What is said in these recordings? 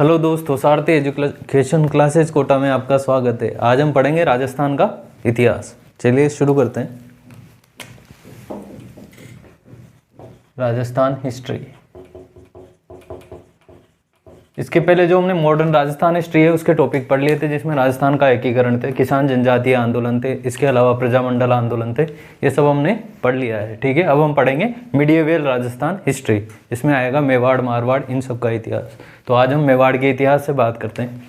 Hello दोस्तों, सारथी education classes Kota में आपका स्वागत है। आज हम पढ़ेंगे राजस्थान का इतिहास। चलिए शुरू करते हैं। राजस्थान हिस्ट्री। इसके पहले जो हमने मॉडर्न राजस्थान हिस्ट्री है उसके टॉपिक पढ़ लिए थे, जिसमें राजस्थान का एकीकरण थे, किसान जनजातीय आंदोलन थे, इसके अलावा प्रजामंडल आंदोलन थे। ये सब हमने पढ़ लिया है। ठीक है, अब हम पढ़ेंगे मीडिएवल राजस्थान हिस्ट्री। इसमें आएगा मेवाड़, मारवाड़, इन सब का इतिहास। तो आज हम मेवाड़ के इतिहास से बात करते हैं।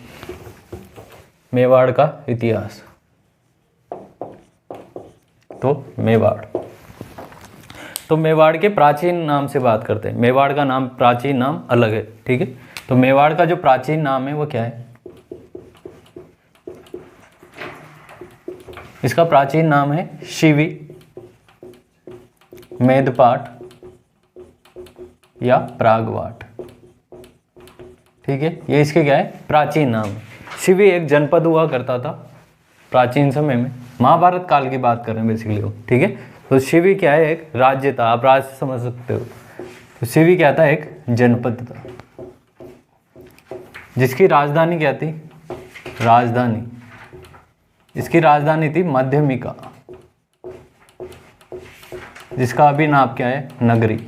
मेवाड़ का इतिहास। तो मेवाड़ के प्राचीन नाम से बात करते हैं। मेवाड़ का नाम, प्राचीन नाम अलग है। ठीक है, तो मेवाड़ का जो प्राचीन नाम है वो क्या है? इसका प्राचीन नाम है शिवी, मेदपाट या प्रागवाट। ठीक है, ये इसके क्या है? प्राचीन नाम है। शिवी एक जनपद हुआ करता था प्राचीन समय में, महाभारत काल की बात कर रहे हैं बेसिकली वो। ठीक है, तो शिवी क्या है? एक राज्य था। आप राज्य समझ सकते हो। तो शिवी क्या था? एक जनपद था जिसकी राजधानी क्या थी? इसकी राजधानी थी मध्यमिका, जिसका अभी नाम क्या है? नगरी।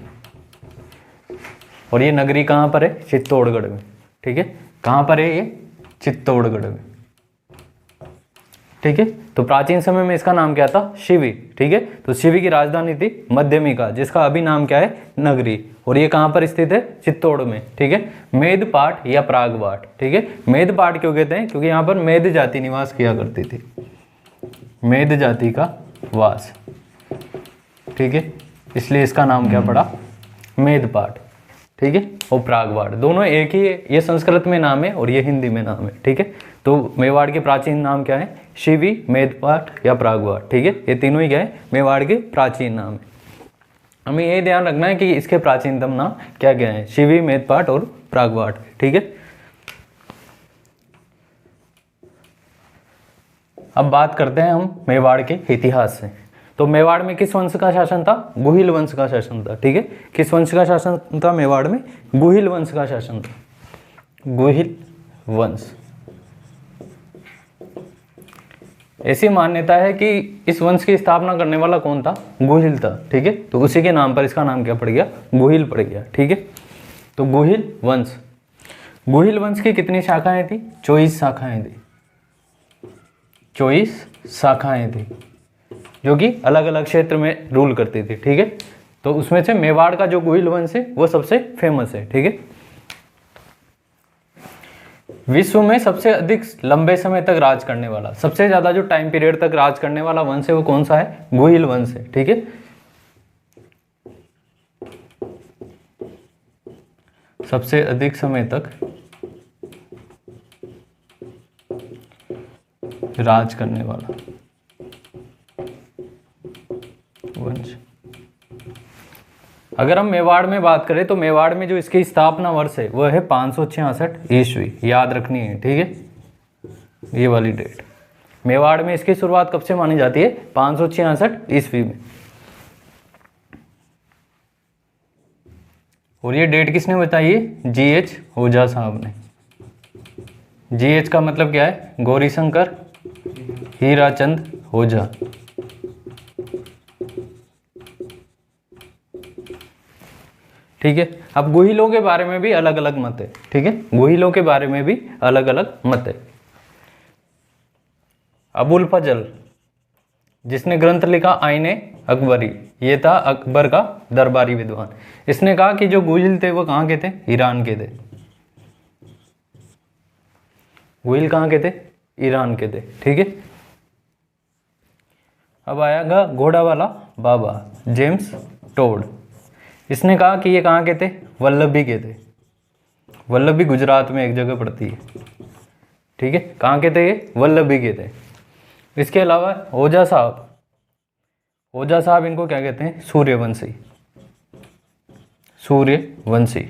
और ये नगरी कहाँ पर है? चित्तौड़गढ़ में। ठीक है, कहाँ पर है ये? चित्तौड़गढ़ में। ठीक है, तो प्राचीन समय में इसका नाम क्या था? शिवी। ठीक है, तो शिवी की राजधानी थी मध्यमिका, जिसका अभी नाम क्या है? नगरी। और ये कहाँ पर स्थित है? चित्तौड़ में। ठीक है, मेदपाट या प्रागवाट। ठीक है, मेदपाट क्यों कहते हैं? क्योंकि यहाँ पर मेद जाति निवास किया करती थी। मेद जाति का वास। ठीक है, इसलिए इसका नाम क्या पड़ा? मेदपाट। ठीक है, और प्रागवाट दोनों एक ही है। ये संस्कृत में नाम है और ये हिंदी में नाम है। ठीक है, तो मेवाड़ के प्राचीन नाम क्या है? शिवी, मेदपाट या प्रागवाट। ठीक है, ये तीनों ही क्या है? मेवाड़ के प्राचीन नाम है। हमें ये ध्यान रखना है कि इसके प्राचीनतम नाम क्या क्या है? शिवी, मेदपाट और प्रागवाट। ठीक है, अब बात करते हैं हम मेवाड़ के इतिहास से। तो मेवाड़ में किस वंश का शासन था? गुहिल वंश का शासन था। ठीक है, किस वंश का शासन था मेवाड़ में? गुहिल वंश का शासन था। गुहिल वंश। ऐसी मान्यता है कि इस वंश की स्थापना करने वाला कौन था? गुहिल था। ठीक है, तो उसी के नाम पर इसका नाम क्या पड़ गया? गुहिल पड़ गया। ठीक है, तो गुहिल वंश। गुहिल वंश की कितनी शाखाएं थी? 24 शाखाएं थी। 24 शाखाएं थी जो कि अलग अलग क्षेत्र में रूल करती थी। ठीक है, तो उसमें से मेवाड़ का जो गुहिल वंश है वो सबसे फेमस है। ठीक है, विश्व में सबसे अधिक लंबे समय तक राज करने वाला, सबसे ज्यादा जो टाइम पीरियड तक राज करने वाला वंश है वो कौन सा है? गुहिल वंश है। ठीक है, सबसे अधिक समय तक राज करने वाला वंश। अगर हम मेवाड़ में बात करें तो मेवाड़ में जो इसकी स्थापना वर्ष है वह है 566 ईस्वी। याद रखनी है। ठीक है, ये वाली डेट। मेवाड़ में इसकी शुरुआत कब से मानी जाती है? 566 ईस्वी में। और ये डेट किसने बताई है? जीएच ओझा साहब ने। जीएच का मतलब क्या है? गौरीशंकर हीराचंद ओझा। ठीक है, अब गुहिलों के बारे में भी अलग अलग मत है। ठीक है, गुहिलों के बारे में भी अलग अलग मत है। अबुल फजल, जिसने ग्रंथ लिखा आईने अकबरी, ये था अकबर का दरबारी विद्वान। इसने कहा कि जो गुहिल थे वो कहाँ के थे? ईरान के थे। गुहिल कहाँ के थे? ईरान के थे। ठीक है, अब आएगा घोड़ा वाला बाबा, जेम्स टोड। इसने कहा कि ये कहाँ के थे? वल्लभी के थे। वल्लभी गुजरात में एक जगह पड़ती है। ठीक है, कहाँ के थे ये? वल्लभी के थे। इसके अलावा ओझा साहब, ओझा साहब इनको क्या कहते हैं? सूर्यवंशी। सूर्यवंशी।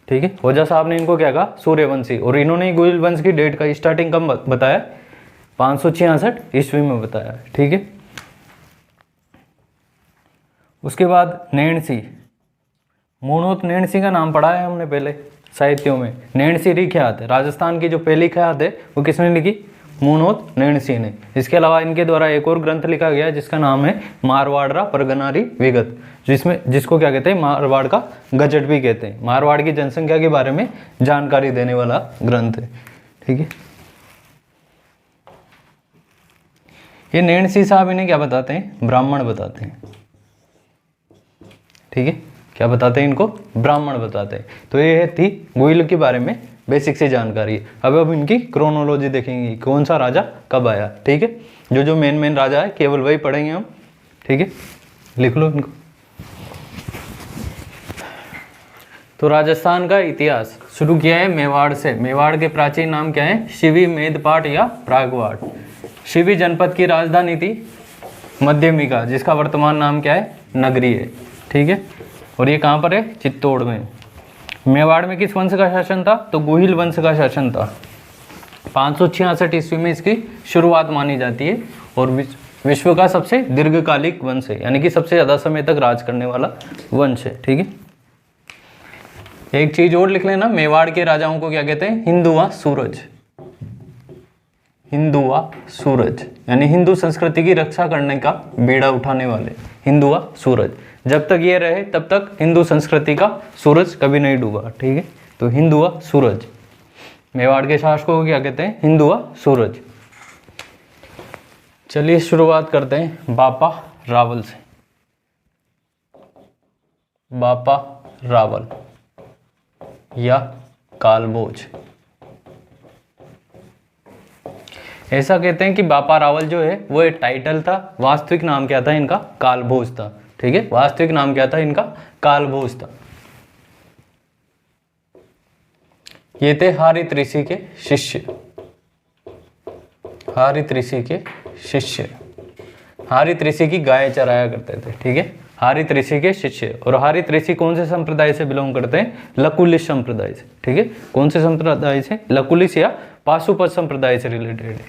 ठीक है, ओझा साहब ने इनको क्या कहा? सूर्यवंशी। और इन्होंने गुहिल वंश की डेट का स्टार्टिंग कब बताया? 566 ईस्वी में बताया। ठीक है, उसके बाद नैणसी, मूणोत नैणसी का नाम पढ़ा है हमने पहले, साहित्यों में नैणसी ख्यात है। राजस्थान की जो पहली ख्यात है वो किसने लिखी? मूनोत नैणसी ने। इसके अलावा इनके द्वारा एक और ग्रंथ लिखा गया जिसका नाम है मारवाड़रा परगनारी विगत, जिसको क्या कहते हैं? मारवाड़ का गजट भी कहते हैं। मारवाड़ की जनसंख्या के बारे में जानकारी देने वाला ग्रंथ है। ठीक है, ये नैणसी साहब इन्हें क्या बताते हैं? ब्राह्मण बताते हैं। ठीक है, क्या बताते हैं इनको? ब्राह्मण बताते हैं। तो ये थी गोइल के बारे में बेसिक सी जानकारी। अब इनकी क्रोनोलॉजी देखेंगे, कौन सा राजा कब आया। ठीक है, जो मेन राजा है केवल वही पढ़ेंगे हम। ठीक है, लिख लो इनको। तो राजस्थान का इतिहास शुरू किया है मेवाड़ से। मेवाड़ के प्राचीन नाम क्या है? शिवी, मेदपाट या प्रागवाड़। शिवी जनपद की राजधानी थी मध्यमिका, जिसका वर्तमान नाम क्या है? नगरी है। ठीक है, और ये कहाँ पर है? चित्तौड़ में। मेवाड़ में किस वंश का शासन था? तो गुहिल वंश का शासन था। 566 ईस्वी में इसकी शुरुआत मानी जाती है और विश्व का सबसे दीर्घकालिक वंश है, यानी कि सबसे ज़्यादा समय तक राज करने वाला वंश है। ठीक है, एक चीज और लिख लेना, मेवाड़ के राजाओं को क्या कहते हैं? हिंदुआ सूरज। हिंदुआ सूरज यानी हिंदू संस्कृति की रक्षा करने का बीड़ा उठाने वाले, हिंदुआ सूरज। जब तक ये रहे तब तक हिंदू संस्कृति का सूरज कभी नहीं डूबा। ठीक है, तो हिंदुआ सूरज। मेवाड़ के शासकों को क्या कहते हैं? हिंदुआ सूरज। चलिए शुरुआत करते हैं बापा रावल से। बापा रावल या कालभोज। ऐसा कहते हैं कि बापा रावल जो है वो एक टाइटल था, वास्तविक नाम क्या था इनका? कालभोज था। ठीक है, वास्तविक नाम क्या था इनका? कालभोज था। ये थे हारित ऋषि के शिष्य। हारित ऋषि के शिष्य। हारित ऋषि की गाय चराया करते थे। ठीक है, हारित ऋषि के शिष्य। और हारित ऋषि कौन से संप्रदाय से बिलोंग करते हैं? लकुलिश संप्रदाय से। ठीक है, कौन से संप्रदाय से? लकुलिश या पाशुपत संप्रदाय से रिलेटेड है।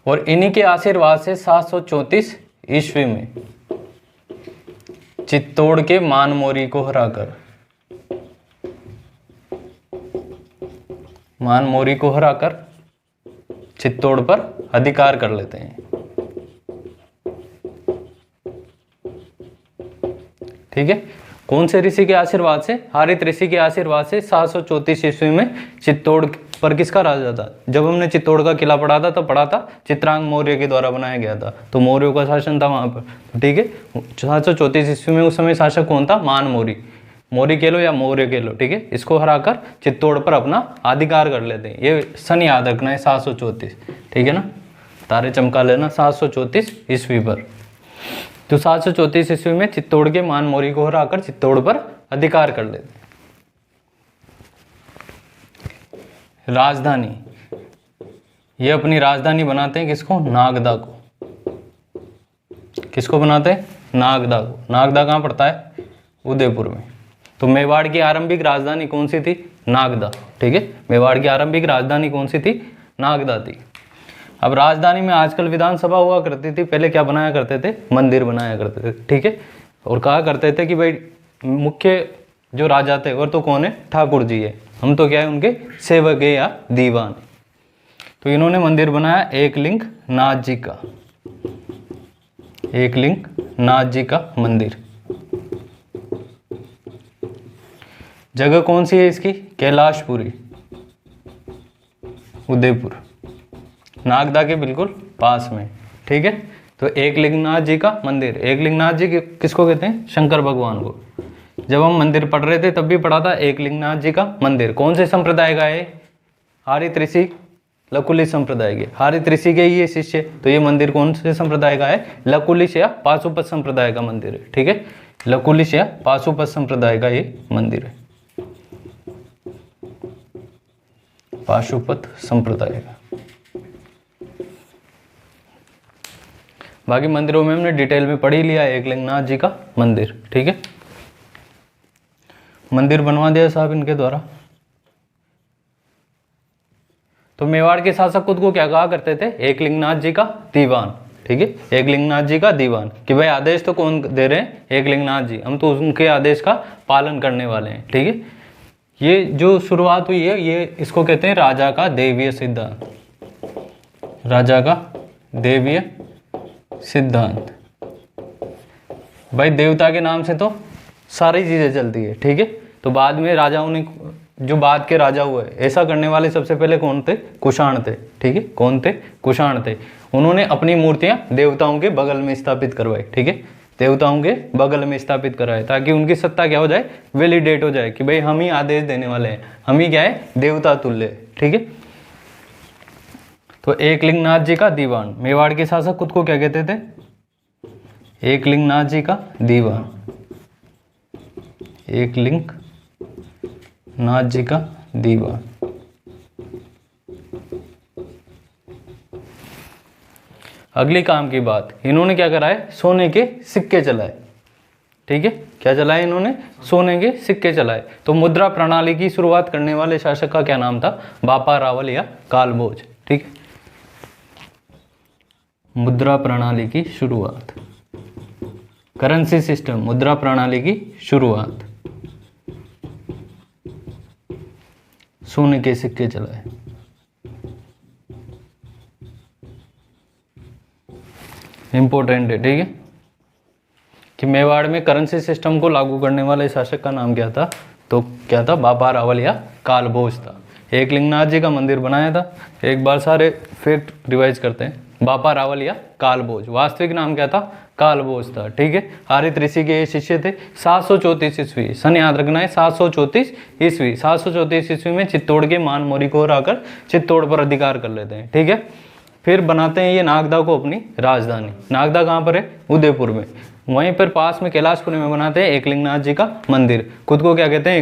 और इन्हीं के आशीर्वाद से 734 ईस्वी में चित्तौड़ के मानमोरी को हराकर, मानमोरी को हराकर चित्तौड़ पर अधिकार कर लेते हैं। ठीक है, कौन से ऋषि के आशीर्वाद से? हारित ऋषि के आशीर्वाद से 734 ईस्वी में चित्तौड़ पर किसका राजा था? जब हमने चित्तौड़ का किला पढ़ा था तब पढ़ा था चित्रांग मौर्य के द्वारा बनाया गया था, तो मौर्यों का शासन था वहां पर। ठीक है, 734 ईस्वी में उस समय शासक कौन था? मानमोरी। मौर्य कह लो या मौर्य कह लो। ठीक है, इसको हराकर चित्तौड़ पर अपना अधिकार कर लेते हैं। ये सन याद रखना है 734। ठीक है ना, तारे चमका लेना 734 ईस्वी पर। तो 734 ईस्वी में चित्तौड़ के मानमोरी को हराकर चित्तौड़ पर अधिकार कर लेते हैं। राजधानी, ये अपनी राजधानी बनाते हैं किसको? नागदा को। किसको बनाते हैं? नागदा को। नागदा कहाँ पड़ता है? उदयपुर में। तो मेवाड़ की आरंभिक राजधानी कौन सी थी? नागदा। ठीक है, मेवाड़ की आरंभिक राजधानी कौन सी थी? नागदा थी। अब राजधानी में आजकल विधानसभा हुआ करती थी, पहले क्या बनाया करते थे? मंदिर बनाया करते थे। ठीक है, और कहा करते थे कि भाई मुख्य जो राजा थे वो तो कौन है? ठाकुर जी है, हम तो क्या है? उनके सेवक है या दीवान। तो इन्होंने मंदिर बनाया एकलिंग नाथ जी का। एकलिंग नाथ जी का मंदिर। जगह कौन सी है इसकी? कैलाशपुरी, उदयपुर, नागदा के बिल्कुल पास में। ठीक है, तो एकलिंगनाथ जी का मंदिर। एकलिंगनाथ जी किसको कहते हैं? शंकर भगवान को। जब हम मंदिर पढ़ रहे थे तब भी पढ़ा था एकलिंगनाथ जी का मंदिर। कौन से संप्रदाय का है? हारित ऋषि लकुलिश संप्रदाय के। हारित ऋषि के ये शिष्य। तो ये मंदिर कौन से संप्रदाय का है? लकुलिश या पाशुपत संप्रदाय का मंदिर है। ठीक है, लकुलिश या पाशुपत संप्रदाय का ये मंदिर है, पाशुपत संप्रदाय का। बाकी मंदिरों में हमने डिटेल में पढ़ ही लिया एकलिंगनाथ जी का मंदिर। ठीक है, मंदिर बनवा दिया साहब इनके द्वारा। तो मेवाड़ के शासक खुद को क्या कहा करते थे? एकलिंगनाथ जी का दीवान। ठीक है, एकलिंगनाथ जी का दीवान, कि भाई आदेश तो कौन दे रहे हैं, एकलिंगनाथ जी, हम तो उनके आदेश का पालन करने वाले हैं। ठीक है, ये जो शुरुआत हुई है ये इसको कहते हैं राजा का दैवीय सिद्धांत, राजा का दैवीय सिद्धांत। भाई देवता के नाम से तो सारी चीजें चलती है। ठीक है, तो बाद में राजाओं ने, जो बाद के राजा हुए, ऐसा करने वाले सबसे पहले कौन थे, कुषाण थे। ठीक है, कौन थे, कुषाण थे। उन्होंने अपनी मूर्तियां देवताओं के बगल में स्थापित करवाई। ठीक है, देवताओं के बगल में स्थापित कराए, ताकि उनकी सत्ता क्या हो जाए, वैलिडेट हो जाए, कि भाई हम ही आदेश देने वाले हैं, हम ही क्या है, देवता तुल्य। ठीक है, तो एकलिंगनाथ जी का दीवान, मेवाड़ के शासक खुद को क्या कहते थे, एकलिंगनाथ जी का दीवान, एकलिंगनाथ जी का दीवान। अगली काम की बात, इन्होंने क्या कराए, सोने के सिक्के चलाए। ठीक है, क्या चलाए इन्होंने, सोने के सिक्के चलाए। तो मुद्रा प्रणाली की शुरुआत करने वाले शासक का क्या नाम था, बापा रावल या कालभोज। ठीक है, मुद्रा प्रणाली की शुरुआत, करेंसी सिस्टम, मुद्रा प्रणाली की शुरुआत, सोने के सिक्के चलाए। इंपॉर्टेंट है। ठीक है, कि मेवाड़ में करेंसी सिस्टम को लागू करने वाले शासक का नाम क्या था, तो क्या था, बापा रावल या कालभोज था। एकलिंगनाथ जी का मंदिर बनाया था। एक बार सारे फैक्ट रिवाइज करते हैं, बापा रावल या कालभोज, वास्तविक नाम क्या था, कालभोज था। ठीक है, हरित ऋषि के ये शिष्य थे। 734 ईस्वी, सन याद रखना है, 734 ईस्वी। 734 ईस्वी में चित्तौड़ के मान मोरी को हराकर चित्तौड़ पर अधिकार कर लेते हैं। ठीक है, फिर बनाते हैं ये नागदा को अपनी राजधानी। नागदा कहाँ पर है, उदयपुर में। वहीं पर पास में कैलाशपुरी में बनाते हैं एकलिंगनाथ जी का मंदिर। खुद को क्या कहते हैं,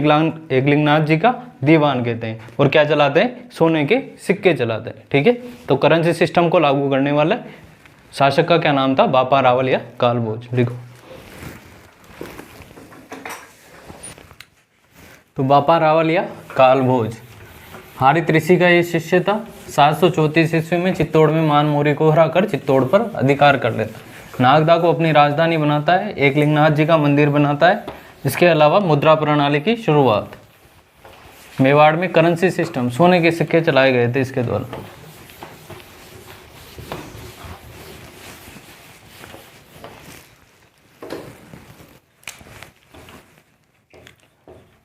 एकलिंगनाथ जी का दीवान कहते हैं। और क्या चलाते हैं, सोने के सिक्के चलाते हैं। ठीक है, तो करेंसी सिस्टम को लागू करने वाला शासक का क्या नाम था, बापा रावल या कालभोज। देखो, तो बापा रावल या कालभोज हरित ऋषि का ये शिष्य था। 734 ईस्वी में चित्तौड़ में मान मोरी को हराकर चित्तौड़ पर अधिकार कर लेता। नागदा को अपनी राजधानी बनाता है, एकलिंगनाथ जी का मंदिर बनाता है। इसके अलावा मुद्रा प्रणाली की शुरुआत, मेवाड़ में करेंसी सिस्टम, सोने के सिक्के चलाए गए थे इसके द्वारा।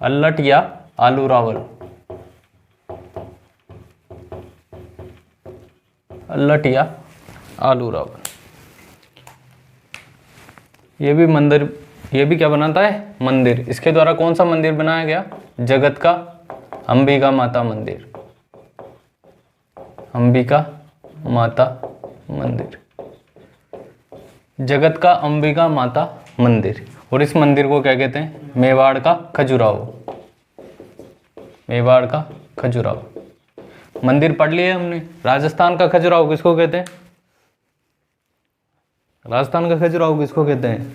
अल्लट या आलू रावल, अल्लट या आलू रावल, ये भी मंदिर, ये भी क्या बनाता है, मंदिर। इसके द्वारा कौन सा मंदिर बनाया गया, जगत का अंबिका माता मंदिर, अंबिका माता मंदिर, जगत का अंबिका माता मंदिर। और इस मंदिर को क्या कहते हैं, मेवाड़ का खजुराहो, मेवाड़ का खजुराहो। मंदिर पढ़ लिए हमने। राजस्थान का खजुराहो किसको कहते हैं, राजस्थान का खजुराहो किसको कहते हैं,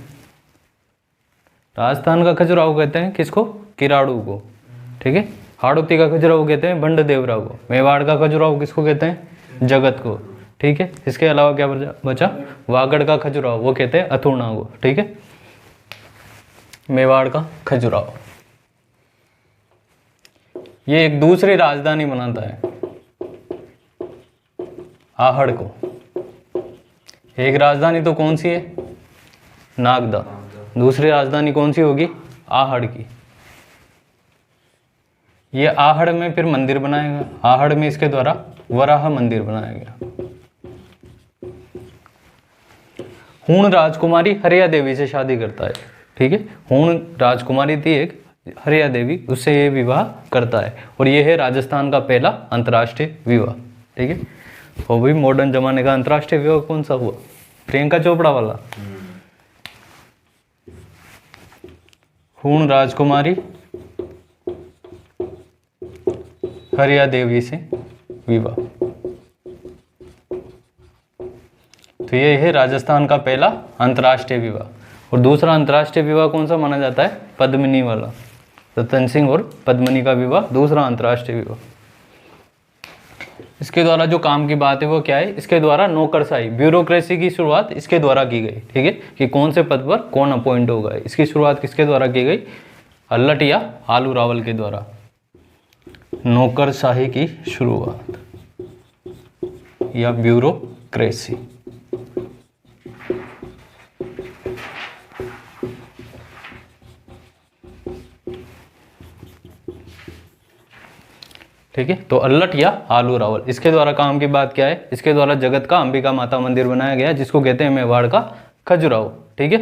राजस्थान का खजुराहो कहते हैं किसको, किराड़ू को। ठीक है, हाड़ौती का खजुराहो कहते हैं बंड देवरा को। मेवाड़ का खजुराहो किसको कहते हैं, जगत को। ठीक है, इसके अलावा क्या बचा, वागड़ का खजुराहो, वो कहते हैं अथुर्णा को। ठीक है, मेवाड़ का खजुराहो ये एक दूसरी राजधानी बनाता है, आहड़ को। एक राजधानी तो कौन सी है, नागदा। दूसरी राजधानी कौन सी होगी, आहड़ की। ये आहड़ में फिर मंदिर बनाएगा। आहड़ में इसके द्वारा वराह मंदिर बनाया गया। हूण राजकुमारी हरिया देवी से शादी करता है। ठीक है, हूण राजकुमारी थी एक, हरिया देवी, उससे ये विवाह करता है। और ये है राजस्थान का पहला अंतर्राष्ट्रीय विवाह। ठीक है, वो भी मॉडर्न जमाने का अंतर्राष्ट्रीय विवाह कौन सा हुआ, प्रियंका चोपड़ा वाला। हूण राजकुमारी हरिया देवी से विवाह। तो ये है राजस्थान का पहला अंतर्राष्ट्रीय विवाह। और दूसरा अंतर्राष्ट्रीय विवाह कौन सा माना जाता है, पद्मिनी वाला। रतन सिंह और पद्मिनी का विवाह दूसरा अंतर्राष्ट्रीय विवाह। इसके द्वारा जो काम की बात है वो क्या है, इसके द्वारा नौकरशाही ब्यूरोक्रेसी की शुरुआत इसके द्वारा की गई। ठीक है, कि कौन से पद पर कौन अपॉइंट होगा, इसकी शुरुआत किसके द्वारा की गई, अल्लट या आलू रावल के द्वारा। नौकरशाही की शुरुआत या ब्यूरोक्रेसी। ठीक है, तो अल्लट या आलू रावल, इसके द्वारा काम की बात क्या है, इसके द्वारा जगत का अंबिका माता मंदिर बनाया गया जिसको कहते हैं मेवाड़ का खजुराहो। ठीक है,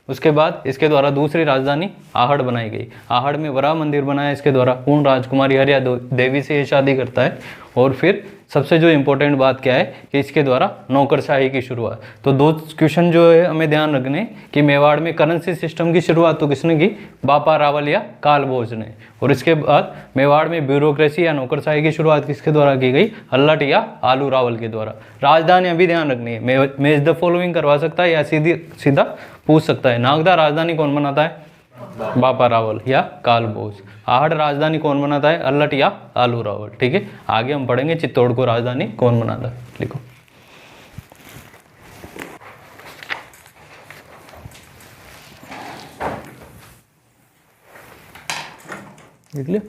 उसके बाद इसके द्वारा दूसरी राजधानी आहड़ बनाई गई। आहड़ में वराह मंदिर बनाया इसके द्वारा। पूर्ण राजकुमारी हरिया देवी से ये शादी करता है। और फिर सबसे जो इम्पोर्टेंट बात क्या है कि इसके द्वारा नौकरशाही की शुरुआत। तो दो क्वेश्चन जो है हमें ध्यान रखने कि मेवाड़ में करेंसी सिस्टम की शुरुआत तो किसने की, बापा रावल या कालभोज ने। और इसके बाद मेवाड़ में ब्यूरोक्रेसी या नौकरशाही की शुरुआत किसके द्वारा की गई, अल्लट या आलू रावल के द्वारा। राजधानी अभी ध्यान रखनी है, मैच द फॉलोइंग करवा सकता है या सीधा पूछ सकता है। नागदा राजधानी कौन बनाता है, बापा रावल या कालभोज। आहड़ राजधानी कौन बनाता है, अल्लट या आलू रावल। ठीक है, आगे हम पढ़ेंगे चित्तौड़ को राजधानी कौन बनाता है। लिखो, लिख लिया।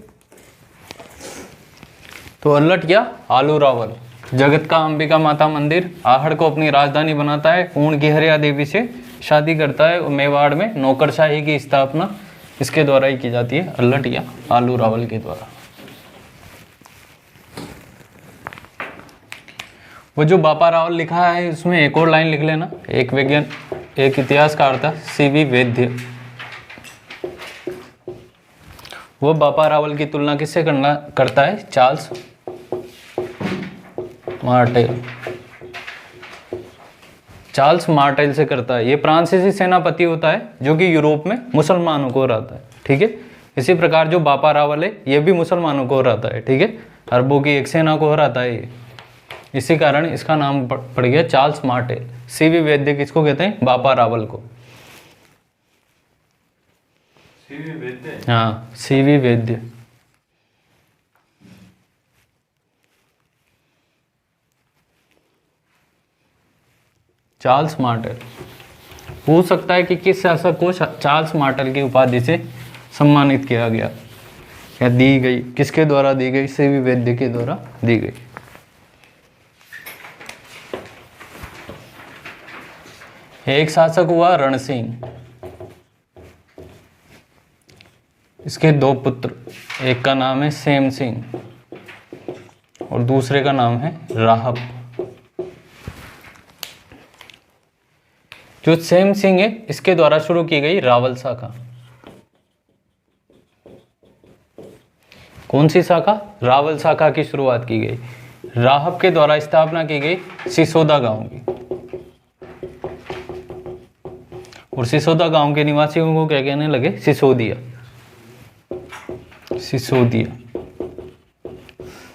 तो अल्लट या आलू रावल जगत का अंबिका माता मंदिर आहड़ को अपनी राजधानी बनाता है, पूर्ण की हरिया देवी से शादी करता है और मेवाड़ में नौकरशाही की स्थापना इसके द्वारा ही की जाती है, अल्लट या आलू रावल के द्वारा। वो जो बापा रावल लिखा है उसमें एक और लाइन लिख लेना। एक इतिहासकार था सीवी वैद्य, वो बापा रावल की तुलना किससे करता है, चार्ल्स मार्टेल। चार्ल्स मार्टेल से करता है। ये फ्रांसीसी सेनापति होता है जो कि यूरोप में मुसलमानों को हराता है। ठीक है, इसी प्रकार जो बापा रावल है ये भी मुसलमानों को हराता है। ठीक है, अरबों की एक सेना को हराता है ये, इसी कारण इसका नाम पड़ गया चार्ल्स मार्टेल। सीवी वैद्य किसको कहते हैं, बापा रावल को। सीवी वैद्य, हाँ सीवी वैद्य। Charles Martel. पूछ सकता है कि किस शासक को चार्ल्स मार्टेल की उपाधि से सम्मानित किया गया या दी गई, किसके द्वारा दी गई, सीवी वैद्य के द्वारा दी गई। एक शासक हुआ रण सिंह, इसके दो पुत्र, एक का नाम है सेम सिंह और दूसरे का नाम है राहब। जो सेम सिंह है इसके द्वारा शुरू की गई रावल शाखा। कौन सी शाखा, रावल शाखा की शुरुआत की गई। राहब के द्वारा स्थापना की गई सिसोदा गांव की। और सिसोदा गांव के निवासियों को क्या कहने लगे, सिसोदिया। सिसोदिया।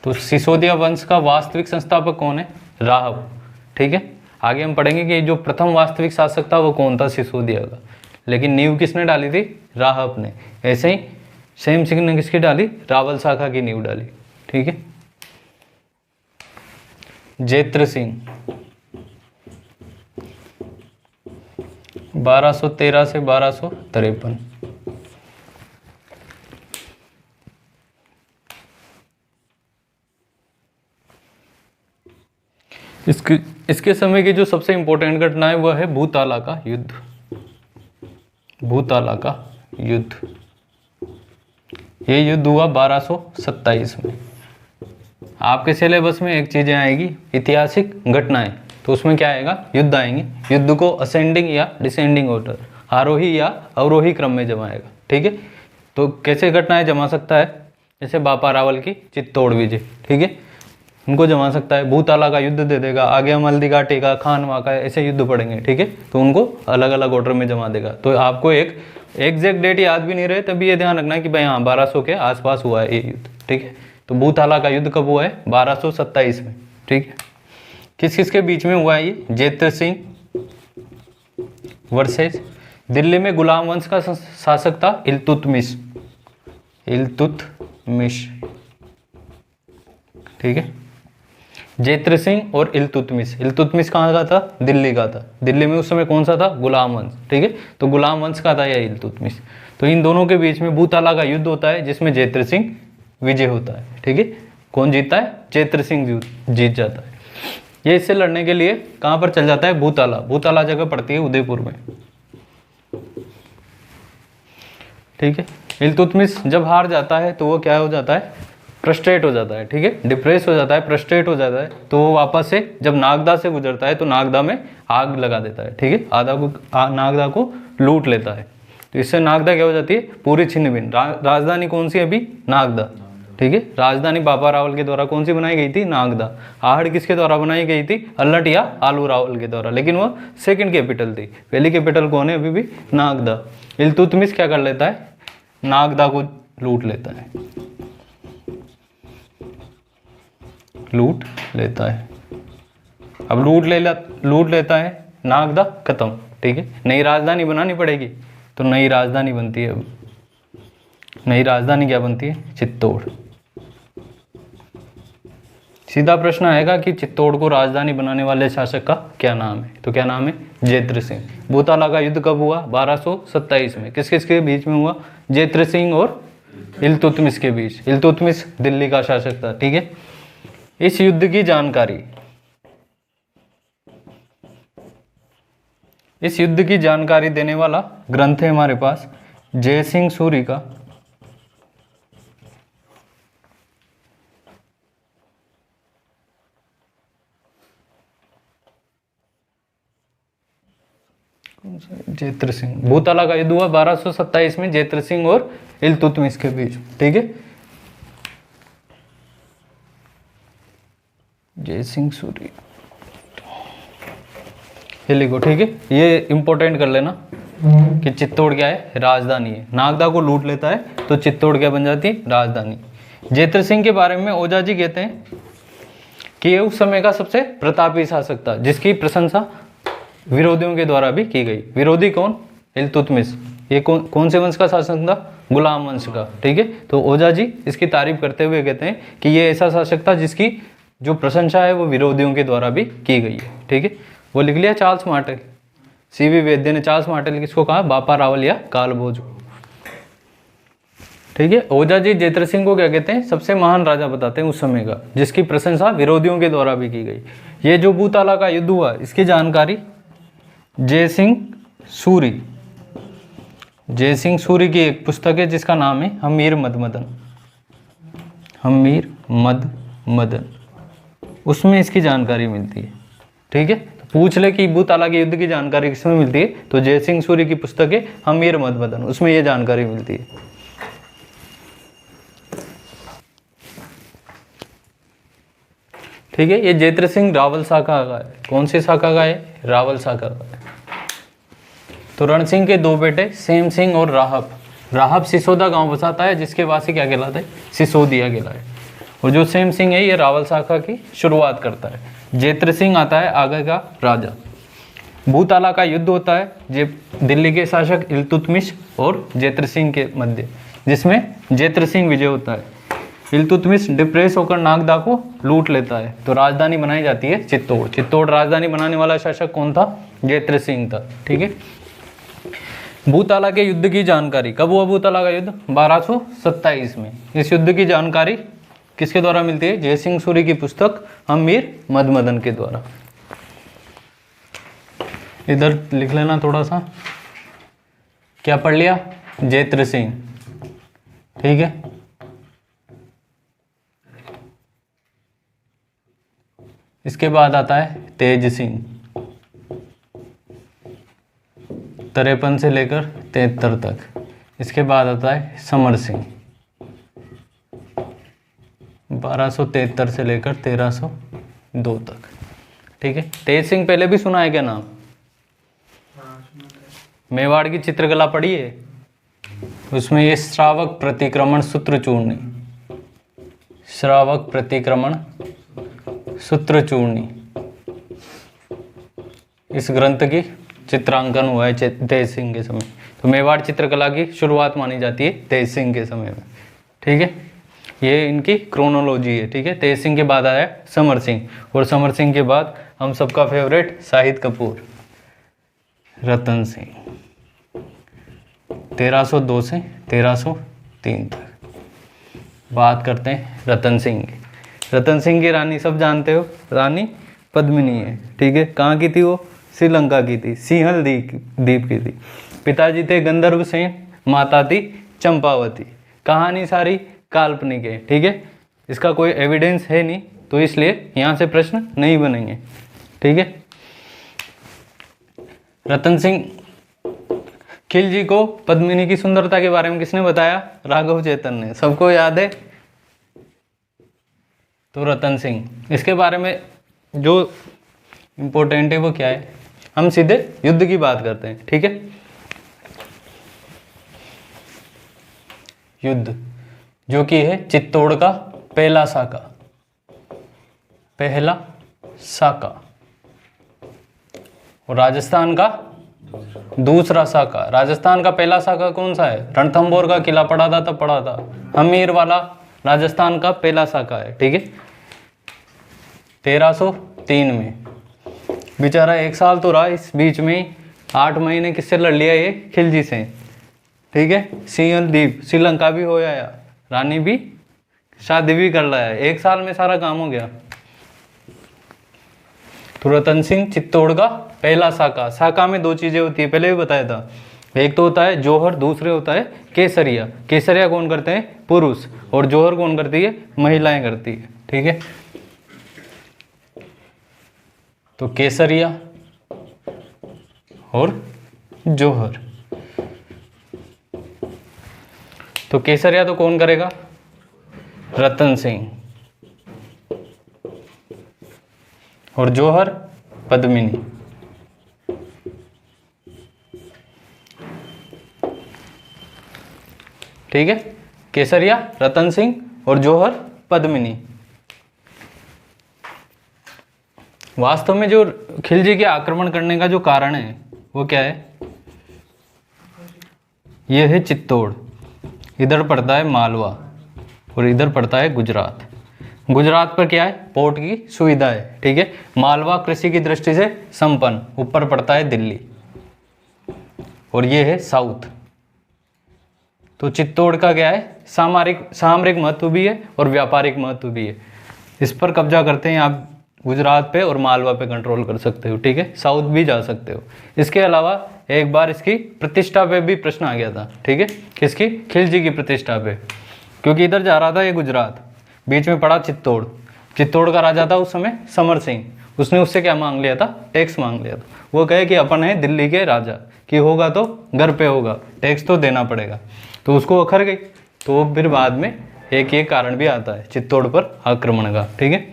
तो सिसोदिया वंश का वास्तविक संस्थापक कौन है, राहब। ठीक है, आगे हम पढ़ेंगे कि जो प्रथम वास्तविक शासक था वो कौन था, सिसोदिया का। लेकिन नींव किसने डाली थी, राहब ने। ऐसे ही सेम सिंह ने किसकी डाली, रावल शाखा की नींव डाली। ठीक है, जेत्र सिंह 1213 से 1253। इसके समय की जो सबसे इंपॉर्टेंट घटना है वह है भूताला का युद्ध। भूताला का युद्ध, ये युद्ध हुआ 1227 में। आपके सिलेबस में एक चीजें आएगी, ऐतिहासिक घटनाएं, तो उसमें क्या आएगा, युद्ध आएंगे। युद्ध को असेंडिंग या डिसेंडिंग ऑर्डर, आरोही या अवरोही क्रम में जमाएगा। ठीक है, तो कैसे घटनाएं जमा सकता है, जैसे बापा रावल की चित्तौड़ विजय। ठीक है, उनको जमा सकता है। भूताला का युद्ध दे देगा, आगे हम हल्दी घाटी का, खानवा का, ऐसे युद्ध पढ़ेंगे। ठीक है, तो उनको अलग अलग ऑर्डर में जमा देगा। तो आपको एक एग्जैक्ट डेट याद भी नहीं रहे तभी ये ध्यान रखना है कि भाई हाँ 1200 के आसपास हुआ है ये युद्ध। ठीक है, तो भूताला का युद्ध कब हुआ है, 1227 में। ठीक है, किस किस के बीच में हुआ है ये, जेत्र सिंह वर्सेस दिल्ली में गुलाम वंश का शासक था इल्तुतमिश। इल्तुतमिश। ठीक है, जैत्र सिंह और इल्तुतमिश। इल्तुतमिश कहाँ का था? दिल्ली का था। दिल्ली में उस समय कौन सा था? गुलाम वंश। ठीक है, तो गुलाम वंश का था यह इल्तुतमिश। तो इन दोनों के बीच में भूताला का युद्ध होता है जिसमें जैत्र सिंह विजय होता है। ठीक है, कौन जीतता है? जैत्र सिंह जीत जाता है। ये इससे लड़ने के लिए कहाँ पर चल जाता है? भूताला। भूताला जगह पड़ती है उदयपुर में। ठीक है, इल्तुतमिश जब हार जाता है तो वो क्या हो जाता है? फ्रस्ट्रेट हो जाता है। ठीक है, डिप्रेस हो जाता है, फ्रस्ट्रेट हो जाता है। तो वो वापस से जब नागदा से गुजरता है तो नागदा में आग लगा देता है। ठीक है, नागदा को लूट लेता है। तो इससे नागदा क्या हो जाती है? पूरी छिन्न भिन्न। राजधानी कौन सी अभी? नागदा। ठीक है, राजधानी बाबा रावल के द्वारा कौन सी बनाई गई थी? नागदा। आहड़ किसके द्वारा बनाई गई थी? अल्लट या आलू रावल के द्वारा, लेकिन वो सेकंड कैपिटल थी। पहली कैपिटल कौन है अभी भी? नागदा। इल्तुतमिश क्या कर लेता है? नागदा को लूट लेता है, लूट लेता है। अब लूट लेता है, नागदा खत्म। ठीक है, नई राजधानी बनानी पड़ेगी, तो नई राजधानी बनती है। अब नई राजधानी क्या बनती है? चित्तौड़। सीधा प्रश्न आएगा कि चित्तौड़ को राजधानी बनाने वाले शासक का क्या नाम है? तो क्या नाम है? जैत्र सिंह। भूताला का युद्ध कब हुआ? 1227 में। किस किस के बीच में हुआ? जैत्र सिंह और इल्तुतमिश के बीच। इल्तुतमिश दिल्ली का शासक था। ठीक है, इस युद्ध की जानकारी देने वाला ग्रंथ है हमारे पास जय सिंह सूरी का जैत्र सिंह। भूताला का युद्ध हुआ 1227 में जैत्र सिंह और इल्तुतमिश के बीच। ठीक है, जय सिंह सूरी, ये लिखो। ठीक है, ये इंपॉर्टेंट कर लेना कि चित्तौड़ क्या है? राजधानी है। नागदा को लूट लेता है तो चित्तौड़ क्या बन जाती है? राजधानी। जैत्र सिंह के बारे में ओझा जी कहते हैं कि ये उस समय का सबसे प्रतापी शासक था जिसकी प्रशंसा विरोधियों के द्वारा भी की गई। विरोधी कौन? इल्तुतमिश। ये कौन से वंश का शासक था? गुलाम वंश का। ठीक है, तो ओझा जी इसकी तारीफ करते हुए कहते हैं कि ये ऐसा शासक था जिसकी जो प्रशंसा है वो विरोधियों के द्वारा भी की गई है। ठीक है, वो लिख लिया चार्ल्स मार्टेल। सीवी वैद्य ने चार्ल्स मार्टेल किसको कहा? बापा रावल या कालभोज। ठीक है, ओझा जी जैत्र सिंह को क्या कहते हैं? सबसे महान राजा बताते हैं उस समय का जिसकी प्रशंसा विरोधियों के द्वारा भी की गई। ये जो भूताला का युद्ध हुआ इसकी जानकारी जय सिंह सूरी की एक पुस्तक है जिसका नाम है हमीर मद मदन। उसमें इसकी जानकारी मिलती है। ठीक है, तो पूछ ले कि भूताला के युद्ध की जानकारी किसमें मिलती है? तो जय सिंह सूरी की पुस्तक है हमीर मद मदन, उसमें यह जानकारी मिलती है। ठीक है, ये जैत्र सिंह रावल शाखा का है। कौन सी शाखा का है? रावल शाखा का है। तो रण सिंह के दो बेटे सेम सिंह और राहब सिसोदा गांव बसाता है जिसके वासी क्या कहलाता है? सिसोदिया कहलाता है। और जो सेम सिंह है ये रावल शाखा की शुरुआत करता है। जैत्र सिंह आता है आगे का राजा। भूताला का युद्ध होता है दिल्ली के शासक इल्तुतमिश और जैत्र सिंह के मध्य, जिसमें जैत्र सिंह विजय होता है। इल्तुतमिश डिप्रेस होकर नागदा को लूट लेता है तो राजधानी बनाई जाती है चित्तौड़। चित्तौड़ राजधानी बनाने वाला शासक कौन था? जैत्र सिंह था। ठीक है, भूताला के युद्ध की जानकारी कब हुआ? भूताला का युद्ध 1227 में। इस युद्ध की जानकारी किसके द्वारा मिलती है? जय सिंह सूरी की पुस्तक हमीर मद मदन के द्वारा। इधर लिख लेना थोड़ा सा, क्या पढ़ लिया? जैत्र सिंह। ठीक है, इसके बाद आता है तेज सिंह 53 से लेकर 73 तक। इसके बाद आता है समर सिंह 1273 से लेकर 1302 तक। ठीक है, तेज सिंह पहले भी सुना है क्या नाम? मेवाड़ की चित्रकला पढ़ी है, उसमें ये श्रावक प्रतिक्रमण सूत्र चूर्णी इस ग्रंथ की चित्रांकन हुआ है तेज सिंह के समय। तो मेवाड़ चित्रकला की शुरुआत मानी जाती है तेज सिंह के समय में। ठीक है, ये इनकी क्रोनोलॉजी है, ठीक है। तेज सिंह के बाद आया समर सिंह, और समर सिंह के बाद हम सबका फेवरेट शाहिद कपूर, रतन सिंह, 1302 से 1303 तक। बात करते हैं रतन सिंह की। रतन सिंह की रानी सब जानते हो, रानी पद्मिनी है, ठीक है। कहाँ की थी वो? श्रीलंका की थी, सिंहल द्वीप की थी। पिताजी थे गंधर्व सेन, माता थी चंपावती। कहानी सारी काल्पनिक है, ठीक है। इसका कोई एविडेंस है नहीं, तो इसलिए यहाँ से प्रश्न नहीं बनेंगे, ठीक है। रतन सिंह खिलजी को पद्मिनी की सुंदरता के बारे में किसने बताया? राघव चेतन ने। सबको याद है? तो रतन सिंह। इसके बारे में जो इम्पोर्टेंट है वो क्या है? हम सीधे युद्ध की बात करते हैं, ठीक है। युद्ध जो कि है चित्तौड़ का पहला साका, पहला साका, और राजस्थान का दूसरा साका। राजस्थान का पहला साका कौन सा है? रणथंभौर का किला पड़ा था, तब पड़ा था। हमीर वाला राजस्थान का पहला साका है, ठीक है। 1303 में। बेचारा 1 साल तो रहा, इस बीच में 8 महीने किससे लड़ लिया? ये खिलजी से, ठीक है। सिंहल द्वीप, श्रीलंका भी हो आया, रानी भी शादी भी कर लाया, 1 साल में सारा काम हो गया। तो रतन सिंह चित्तौड़ का पहला साका। साका में 2 चीजें होती है, पहले भी बताया था। एक तो होता है जौहर, दूसरे होता है केसरिया। केसरिया कौन करते हैं? पुरुष। और जौहर कौन करती है? महिलाएं करती है, ठीक है। तो केसरिया और जौहर। तो केसरिया तो कौन करेगा? रतन सिंह। और जौहर पद्मिनी। ठीक है। केसरिया, रतन सिंह और जौहर पद्मिनी। वास्तव में जो खिलजी के आक्रमण करने का जो कारण है वो क्या है? यह है चित्तौड़। इधर पड़ता है मालवा और इधर पड़ता है गुजरात। गुजरात पर क्या है? पोर्ट की सुविधा है, ठीक है। मालवा कृषि की दृष्टि से संपन्न, ऊपर पड़ता है दिल्ली, और ये है साउथ। तो चित्तौड़ का क्या है? सामरिक महत्व भी है और व्यापारिक महत्व भी है। इस पर कब्जा करते हैं आप, गुजरात पे और मालवा पे कंट्रोल कर सकते हो, ठीक है। साउथ भी जा सकते हो। इसके अलावा एक बार इसकी प्रतिष्ठा पे भी प्रश्न आ गया था, ठीक है। किसकी? खिलजी की प्रतिष्ठा पे, क्योंकि इधर जा रहा था ये गुजरात, बीच में पड़ा चित्तौड़। चित्तौड़ का राजा था उस समय समर सिंह। उसने उससे क्या मांग लिया था? टैक्स मांग लिया था। वो कहे कि अपन है दिल्ली के राजा, कि होगा तो घर पे होगा, टैक्स तो देना पड़ेगा। तो उसको अखर गई। तो फिर बाद में एक ये कारण भी आता है चित्तौड़ पर आक्रमण का, ठीक है।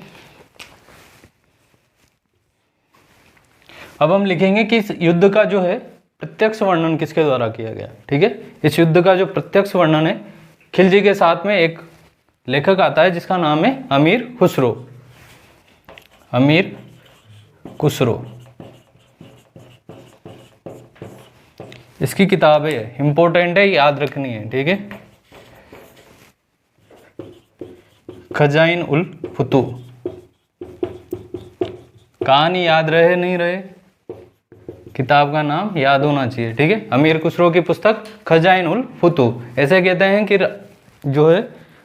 अब हम लिखेंगे कि इस युद्ध का जो है प्रत्यक्ष वर्णन किसके द्वारा किया गया, ठीक है। इस युद्ध का जो प्रत्यक्ष वर्णन है, खिलजी के साथ में एक लेखक आता है जिसका नाम है अमीर खुसरो। अमीर खुसरो, इसकी किताब है, इंपॉर्टेंट है, याद रखनी है, ठीक है। खजाइन उल फुतू। कहानी याद रहे नहीं रहे, किताब का नाम याद होना चाहिए, ठीक है। अमीर खुसरो की पुस्तक खजाइन उल फुतू। ऐसे कहते हैं कि जो है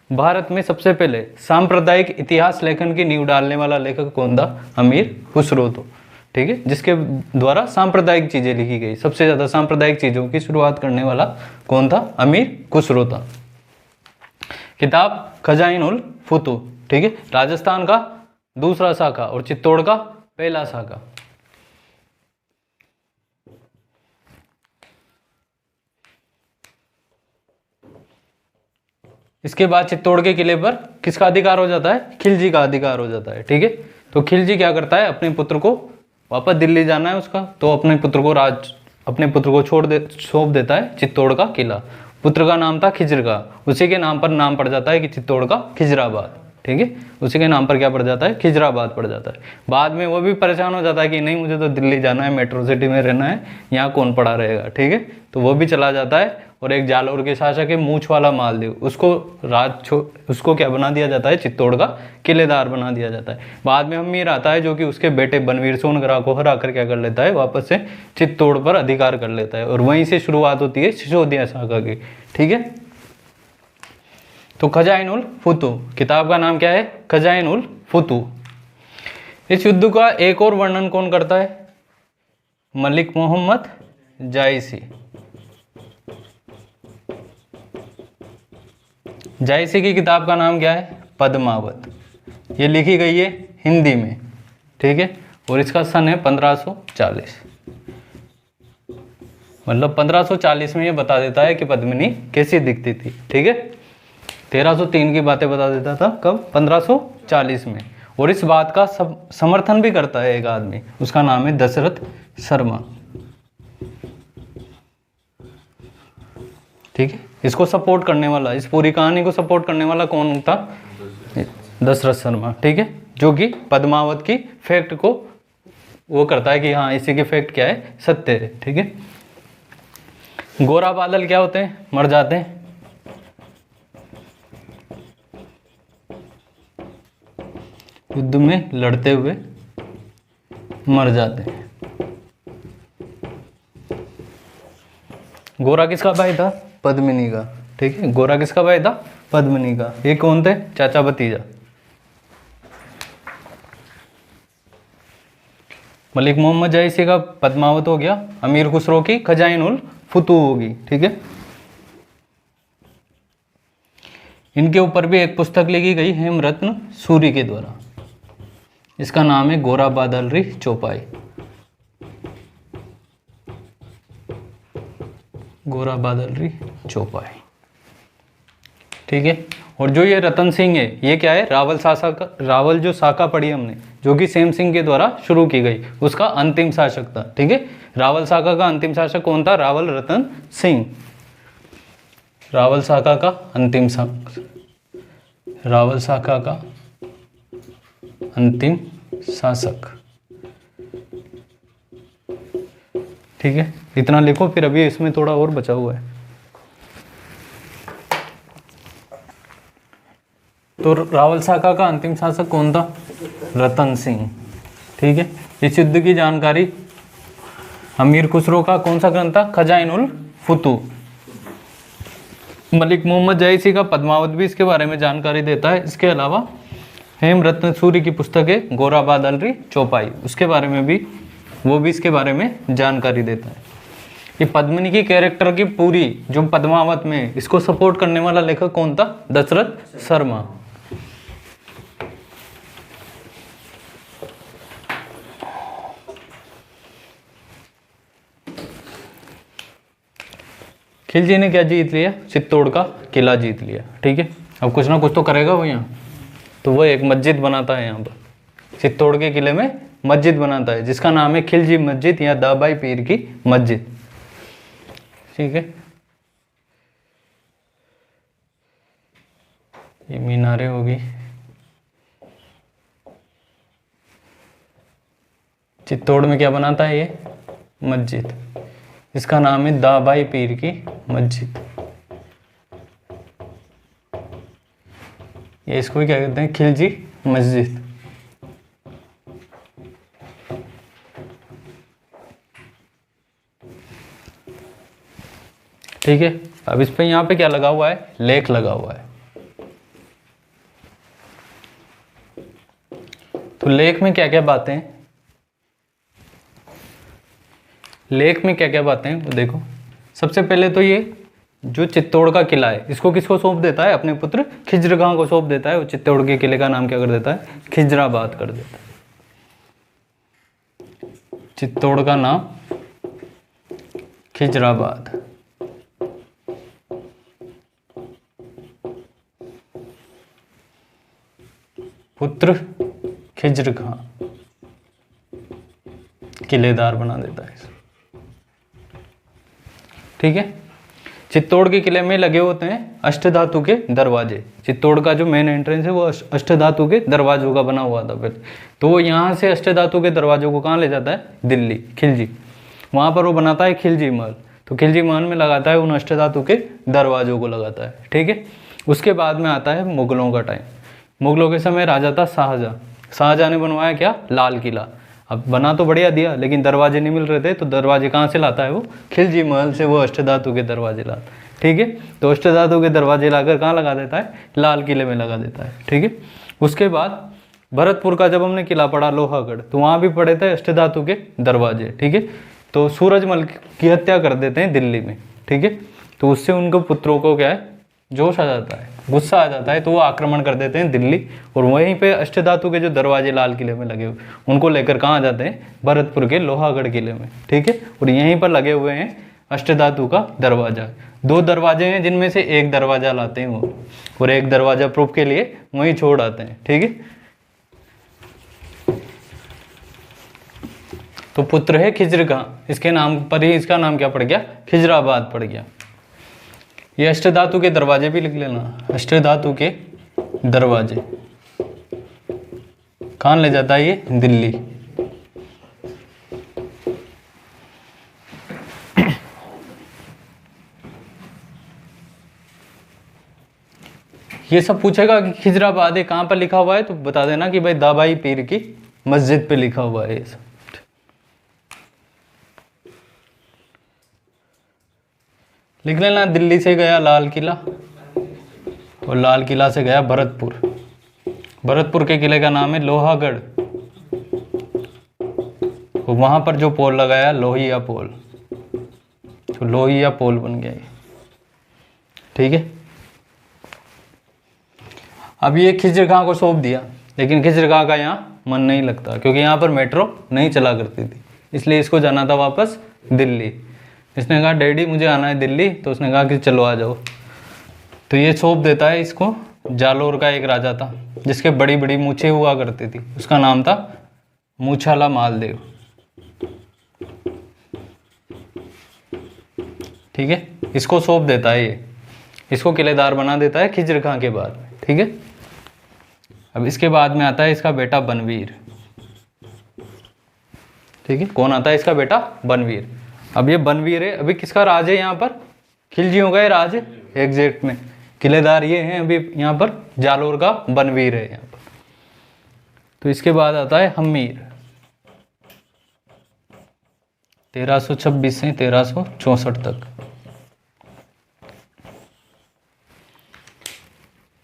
भारत में सबसे पहले सांप्रदायिक इतिहास लेखन की नींव डालने वाला लेखक कौन था? अमीर खुसरो, तो ठीक है, जिसके द्वारा सांप्रदायिक चीजें लिखी गई। सबसे ज्यादा सांप्रदायिक चीजों की शुरुआत करने वाला कौन था? अमीर खुसरो था। किताब खजाइन उल फुतू, ठीक है। राजस्थान का दूसरा शाखा और चित्तौड़ का पहला शाखा। इसके बाद चित्तौड़ के किले पर किसका अधिकार हो जाता है? खिलजी का अधिकार हो जाता है, ठीक है। तो खिलजी क्या करता है? अपने पुत्र को, वापस दिल्ली जाना है उसका, तो अपने पुत्र को सौंप देता है चित्तौड़ का किला। पुत्र का नाम था खिजर का, उसी के नाम पर नाम पड़ जाता है कि चित्तौड़ का खिजराबाद, ठीक है, उसी के नाम पर क्या पड़ जाता है, खिजराबाद पड़ जाता है। बाद में वो भी परेशान हो जाता है कि नहीं मुझे तो दिल्ली जाना है, मेट्रो सिटी में रहना है, यहाँ कौन पड़ा रहेगा, ठीक है, तो वो भी चला जाता है। और एक जालौर के शासक है मूछ वाला मालदेव, उसको क्या बना दिया जाता है, चित्तौड़ का किलेदार बना दिया जाता है। बाद में हमीर आता है जो कि उसके बेटे बनवीर सोनग्रा को हरा कर क्या कर लेता है, वापस से चित्तौड़ पर अधिकार कर लेता है, और वहीं से शुरुआत होती है सिसोदिया शाखा की, ठीक है। तो खजाइनुल फुतू, किताब का नाम क्या है, खजाइनुल फुतू। इस युद्ध का एक और वर्णन कौन करता है, मलिक मोहम्मद जायसी। जायसी की किताब का नाम क्या है, पद्मावत। ये लिखी गई है हिंदी में, ठीक है, और इसका सन है 1540। मतलब 1540 में ये बता देता है कि पद्मिनी कैसी दिखती थी, ठीक है। 1303 की बातें बता देता था, कब, 1540 में। और इस बात का समर्थन भी करता है एक आदमी, उसका नाम है दशरथ शर्मा, ठीक है। इसको सपोर्ट करने वाला, इस पूरी कहानी को सपोर्ट करने वाला कौन था, दशरथ शर्मा, ठीक है, जो कि पद्मावत की फैक्ट को वो करता है कि हाँ इसी की फैक्ट क्या है, सत्य है, ठीक है। गोरा बादल क्या होते हैं, मर जाते हैं। युद्ध में लड़ते हुए मर जाते हैं। गोरा किसका भाई था, पद्मिनी का, ठीक है, गोरा किसका भाई था, पद्मिनी का। ये कौन थे, चाचा भतीजा। मलिक मोहम्मद जायसी का पद्मावत हो गया, अमीर खुसरो की खजाइनुल फुतू होगी, ठीक है। इनके ऊपर भी एक पुस्तक लिखी गई हेमरत्न सूरी के द्वारा, इसका नाम है गोरा बादलरी चौपाई, गोरा बादलरी चौपाई, ठीक है। और जो ये रतन सिंह है, ये क्या है, रावल जो शाखा पढ़ी हमने, जो कि सेम सिंह के द्वारा शुरू की गई, उसका अंतिम शासक था, ठीक है। रावल शाखा का अंतिम शासक कौन था, रावल रतन सिंह। रावल शाखा का अंतिम शासक, रावल शाखा का अंतिम शासक, ठीक है। इतना लिखो, फिर अभी इसमें थोड़ा और बचा हुआ है। तो रावल शाखा का अंतिम शासक कौन था, रतन सिंह, ठीक है। इस युद्ध की जानकारी अमीर खुसरो का कौन सा ग्रंथ था, खजाइनुल फुतू। मलिक मोहम्मद जायसी का पद्मावत भी इसके बारे में जानकारी देता है। इसके अलावा हेमरत्न सूरी की पुस्तक है गोरा बादलरी चौपाई, उसके बारे में भी, वो भी इसके बारे में जानकारी देता है। ये पद्मिनी की कैरेक्टर की पूरी जो पद्मावत में, इसको सपोर्ट करने वाला लेखक कौन था, दशरथ शर्मा। खिलजी ने क्या जीत लिया, चित्तौड़ का किला जीत लिया, ठीक है। अब कुछ ना कुछ तो करेगा वो यहाँ, तो वो एक मस्जिद बनाता है यहाँ पर, चित्तौड़ के किले में मस्जिद बनाता है, जिसका नाम है खिलजी मस्जिद या दाबाई पीर की मस्जिद, ठीक है। ये मीनारें होगी, चित्तौड़ में क्या बनाता है ये, मस्जिद, इसका नाम है दाबाई पीर की मस्जिद। ये इसको क्या कहते हैं, खिलजी मस्जिद, ठीक है। अब इस पे यहाँ पे क्या लगा हुआ है, लेख लगा हुआ है। तो लेख में क्या क्या बातें हैं, लेख में क्या क्या बातें हैं वो देखो। सबसे पहले तो ये जो चित्तौड़ का किला है, इसको किसको सौंप देता है, अपने पुत्र खिजरगाह को सौंप देता है। वो चित्तौड़ के किले का नाम क्या कर देता है, खिजराबाद कर देता है। चित्तौड़ का नाम खिजराबाद। पुत्र खिजरगाह किलेदार बना देता है, ठीक है। चित्तौड़ के किले में लगे होते हैं अष्टधातु के दरवाजे। चित्तौड़ का जो मेन एंट्रेंस है वो अष्टधातु के दरवाजों का बना हुआ था फिर। तो यहाँ से अष्टधातु के दरवाजों को कहाँ ले जाता है? दिल्ली, खिलजी। वहाँ पर वो बनाता है खिलजी महल। तो खिलजी महल में लगाता है उन अष्टधातु के दरवाजों को लगाता है, ठीक है। उसके बाद में आता है मुगलों का टाइम। मुगलों के समय राजा था शाहजहाँ। शाहजहाँ ने बनवाया क्या? लाल किला। अब बना तो बढ़िया दिया, लेकिन दरवाजे नहीं मिल रहे थे, तो दरवाजे कहाँ से लाता है वो? खिलजी महल से वो अष्टधातु के दरवाजे लाता है, ठीक है। तो अष्टधातु के दरवाजे लाकर कहाँ लगा देता है? लाल किले में लगा देता है, ठीक है। उसके बाद भरतपुर का जब हमने किला पढ़ा लोहागढ़, तो वहाँ भी पढ़े थे अष्टधातु के दरवाजे, ठीक है। तो सूरजमल की हत्या कर देते हैं दिल्ली में, ठीक है। तो उससे उनको पुत्रों को क्या है? जोश आ जाता है, गुस्सा आ जाता है, तो वो आक्रमण कर देते हैं दिल्ली। और वहीं पे अष्टधातु के जो दरवाजे लाल किले में लगे हुए, उनको लेकर कहाँ आ जाते हैं? भरतपुर के लोहागढ़ किले में, ठीक है। और यहीं पर लगे हुए हैं अष्टधातु का दरवाजा। 2 दरवाजे हैं जिनमें से एक दरवाजा लाते हैं वो, और एक दरवाजा प्रूफ के लिए वहीं छोड़ आते हैं, ठीक है। तो पुत्र है खिज्र का, इसके नाम पर ही इसका नाम क्या पड़ गया? खिजराबाद पड़ गया। ये अष्टधातु के दरवाजे भी लिख लेना, अष्टधातु के दरवाजे कहाँ ले जाता है? ये दिल्ली। ये सब पूछेगा कि खिजराबाद है कहाँ पर लिखा हुआ है, तो बता देना कि भाई दाबाई पीर की मस्जिद पे लिखा हुआ है। ये सब लिख लेना। दिल्ली से गया लाल किला, और लाल किला से गया भरतपुर। भरतपुर के किले का नाम है लोहागढ़। तो वहां पर जो पोल लगाया, लोहिया पोल, तो लोहिया पोल बन गया ये, ठीक है। अब ये खिज्र खां को सौंप दिया, लेकिन खिज्र खां का यहाँ मन नहीं लगता, क्योंकि यहाँ पर मेट्रो नहीं चला करती थी, इसलिए इसको जाना था वापस दिल्ली। इसने कहा डैडी मुझे आना है दिल्ली, तो उसने कहा कि चलो आ जाओ। तो ये सौंप देता है इसको। जालोर का एक राजा था जिसके बड़ी बड़ी मूछें हुआ करती थी, उसका नाम था मूछाला मालदेव, ठीक है। इसको सौंप देता है ये, इसको किलेदार बना देता है खिज्र खां के बाद में, ठीक है। अब इसके बाद में आता है इसका बेटा बनवीर, ठीक है। कौन आता है? इसका बेटा बनवीर। अब ये बनवीर है, अभी किसका राज है यहाँ पर? खिलजियों का राज है एग्जैक्ट में। किलेदार ये हैं अभी यहाँ पर, जालोर का बनवीर है यहाँ पर। तो इसके बाद आता है हम्मीर, 1326 से 1364 तक।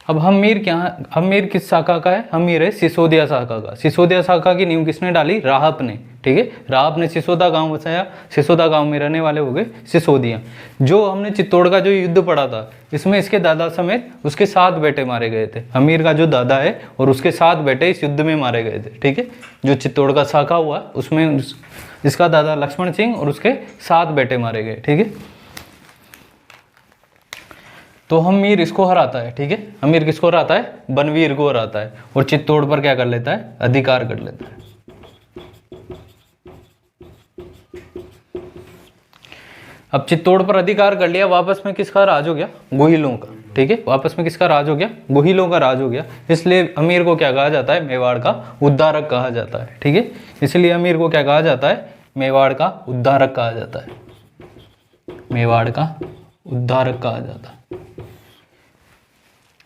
अब हम्मीर क्या है? हम्मीर किस शाखा का है? हम्मीर है सिसोदिया शाखा का। सिसोदिया शाखा की नींव किसने डाली? राहत ने, ठीक है। राहत ने सिसोदा गांव बसाया। सिसोदा गांव में रहने वाले हो गए सिसोदिया। जो हमने चित्तौड़ का जो युद्ध पढ़ा था, इसमें इसके दादा समेत उसके 7 बेटे मारे गए थे। हम्मीर का जो दादा है और उसके 7 बेटे इस युद्ध में मारे गए थे, ठीक है। जो चित्तौड़ का शाखा हुआ उसमें इसका दादा लक्ष्मण सिंह और उसके 7 बेटे मारे गए, ठीक है। तो हम्मीर इसको हराता है, ठीक है। हम्मीर किसको हराता है? बनवीर को हराता है, और चित्तौड़ पर क्या कर लेता है? अधिकार कर लेता है। अब चित्तौड़ पर अधिकार कर लिया, वापस में किसका राज हो गया? गोहिलों का, ठीक है। वापस में किसका राज हो गया? गोहिलों का राज हो गया। इसलिए अमीर को क्या कहा जाता है? मेवाड़ का उद्धारक कहा जाता है, ठीक है। इसलिए अमीर को क्या कहा जाता है? मेवाड़ का उद्धारक कहा जाता है। मेवाड़ का उद्धारक कहा जाता है,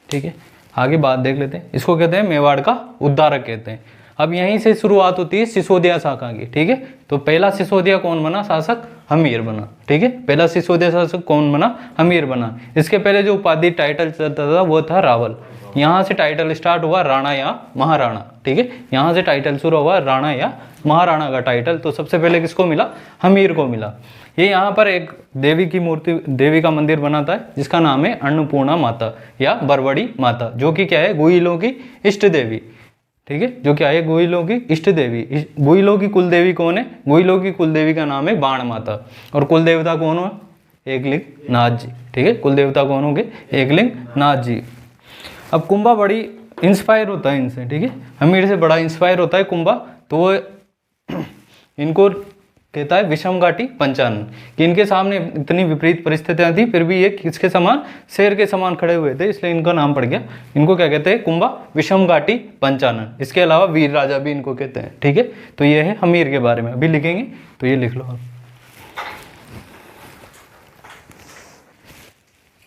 ठीक है। आगे बात देख लेते हैं। इसको कहते हैं मेवाड़ का उद्धारक कहते हैं। अब यहीं से शुरुआत होती है सिसोदिया शाखा की, ठीक है। तो पहला सिसोदिया कौन बना? शासक हम्मीर बना, ठीक है। पहला सिसोदिया शासक कौन बना? हम्मीर बना। इसके पहले जो उपाधि टाइटल चलता था वो था रावल। यहाँ से टाइटल स्टार्ट हुआ राणा या महाराणा, ठीक है। यहाँ से टाइटल शुरू हुआ राणा या महाराणा का टाइटल। तो सबसे पहले किसको मिला? हम्मीर को मिला। ये यहाँ पर एक देवी की मूर्ति, देवी का मंदिर बनाता है जिसका नाम है अन्नपूर्णा माता या बरवड़ी माता, जो कि क्या है? गोहिलों की इष्ट देवी, ठीक है। जो क्या है? गोहिलों की इष्ट देवी। गोहिलों की कुल देवी कौन है? गोहिलों की कुल देवी का नाम है बाण माता। और कुल देवता कौन हो? एकलिंग नाथ जी, ठीक है। कुल देवता कौन होंगे? एकलिंग नाथ जी। अब कुंभा बड़ी इंस्पायर होता है इनसे, ठीक है। हम्मीर से बड़ा इंस्पायर होता है कुंभा। तो वो इनको कहता है विषमघाटी पंचानन, कि इनके सामने इतनी विपरीत परिस्थितियां थी फिर भी ये किसके समान, शेर के समान खड़े हुए थे, इसलिए इनका नाम पड़ गया। इनको क्या कहते हैं, कुंभा विषमघाटी पंचानन। इसके अलावा वीर राजा भी इनको कहते हैं। ठीक है, तो ये है हमीर के बारे में, अभी लिखेंगे तो ये लिख लो आप।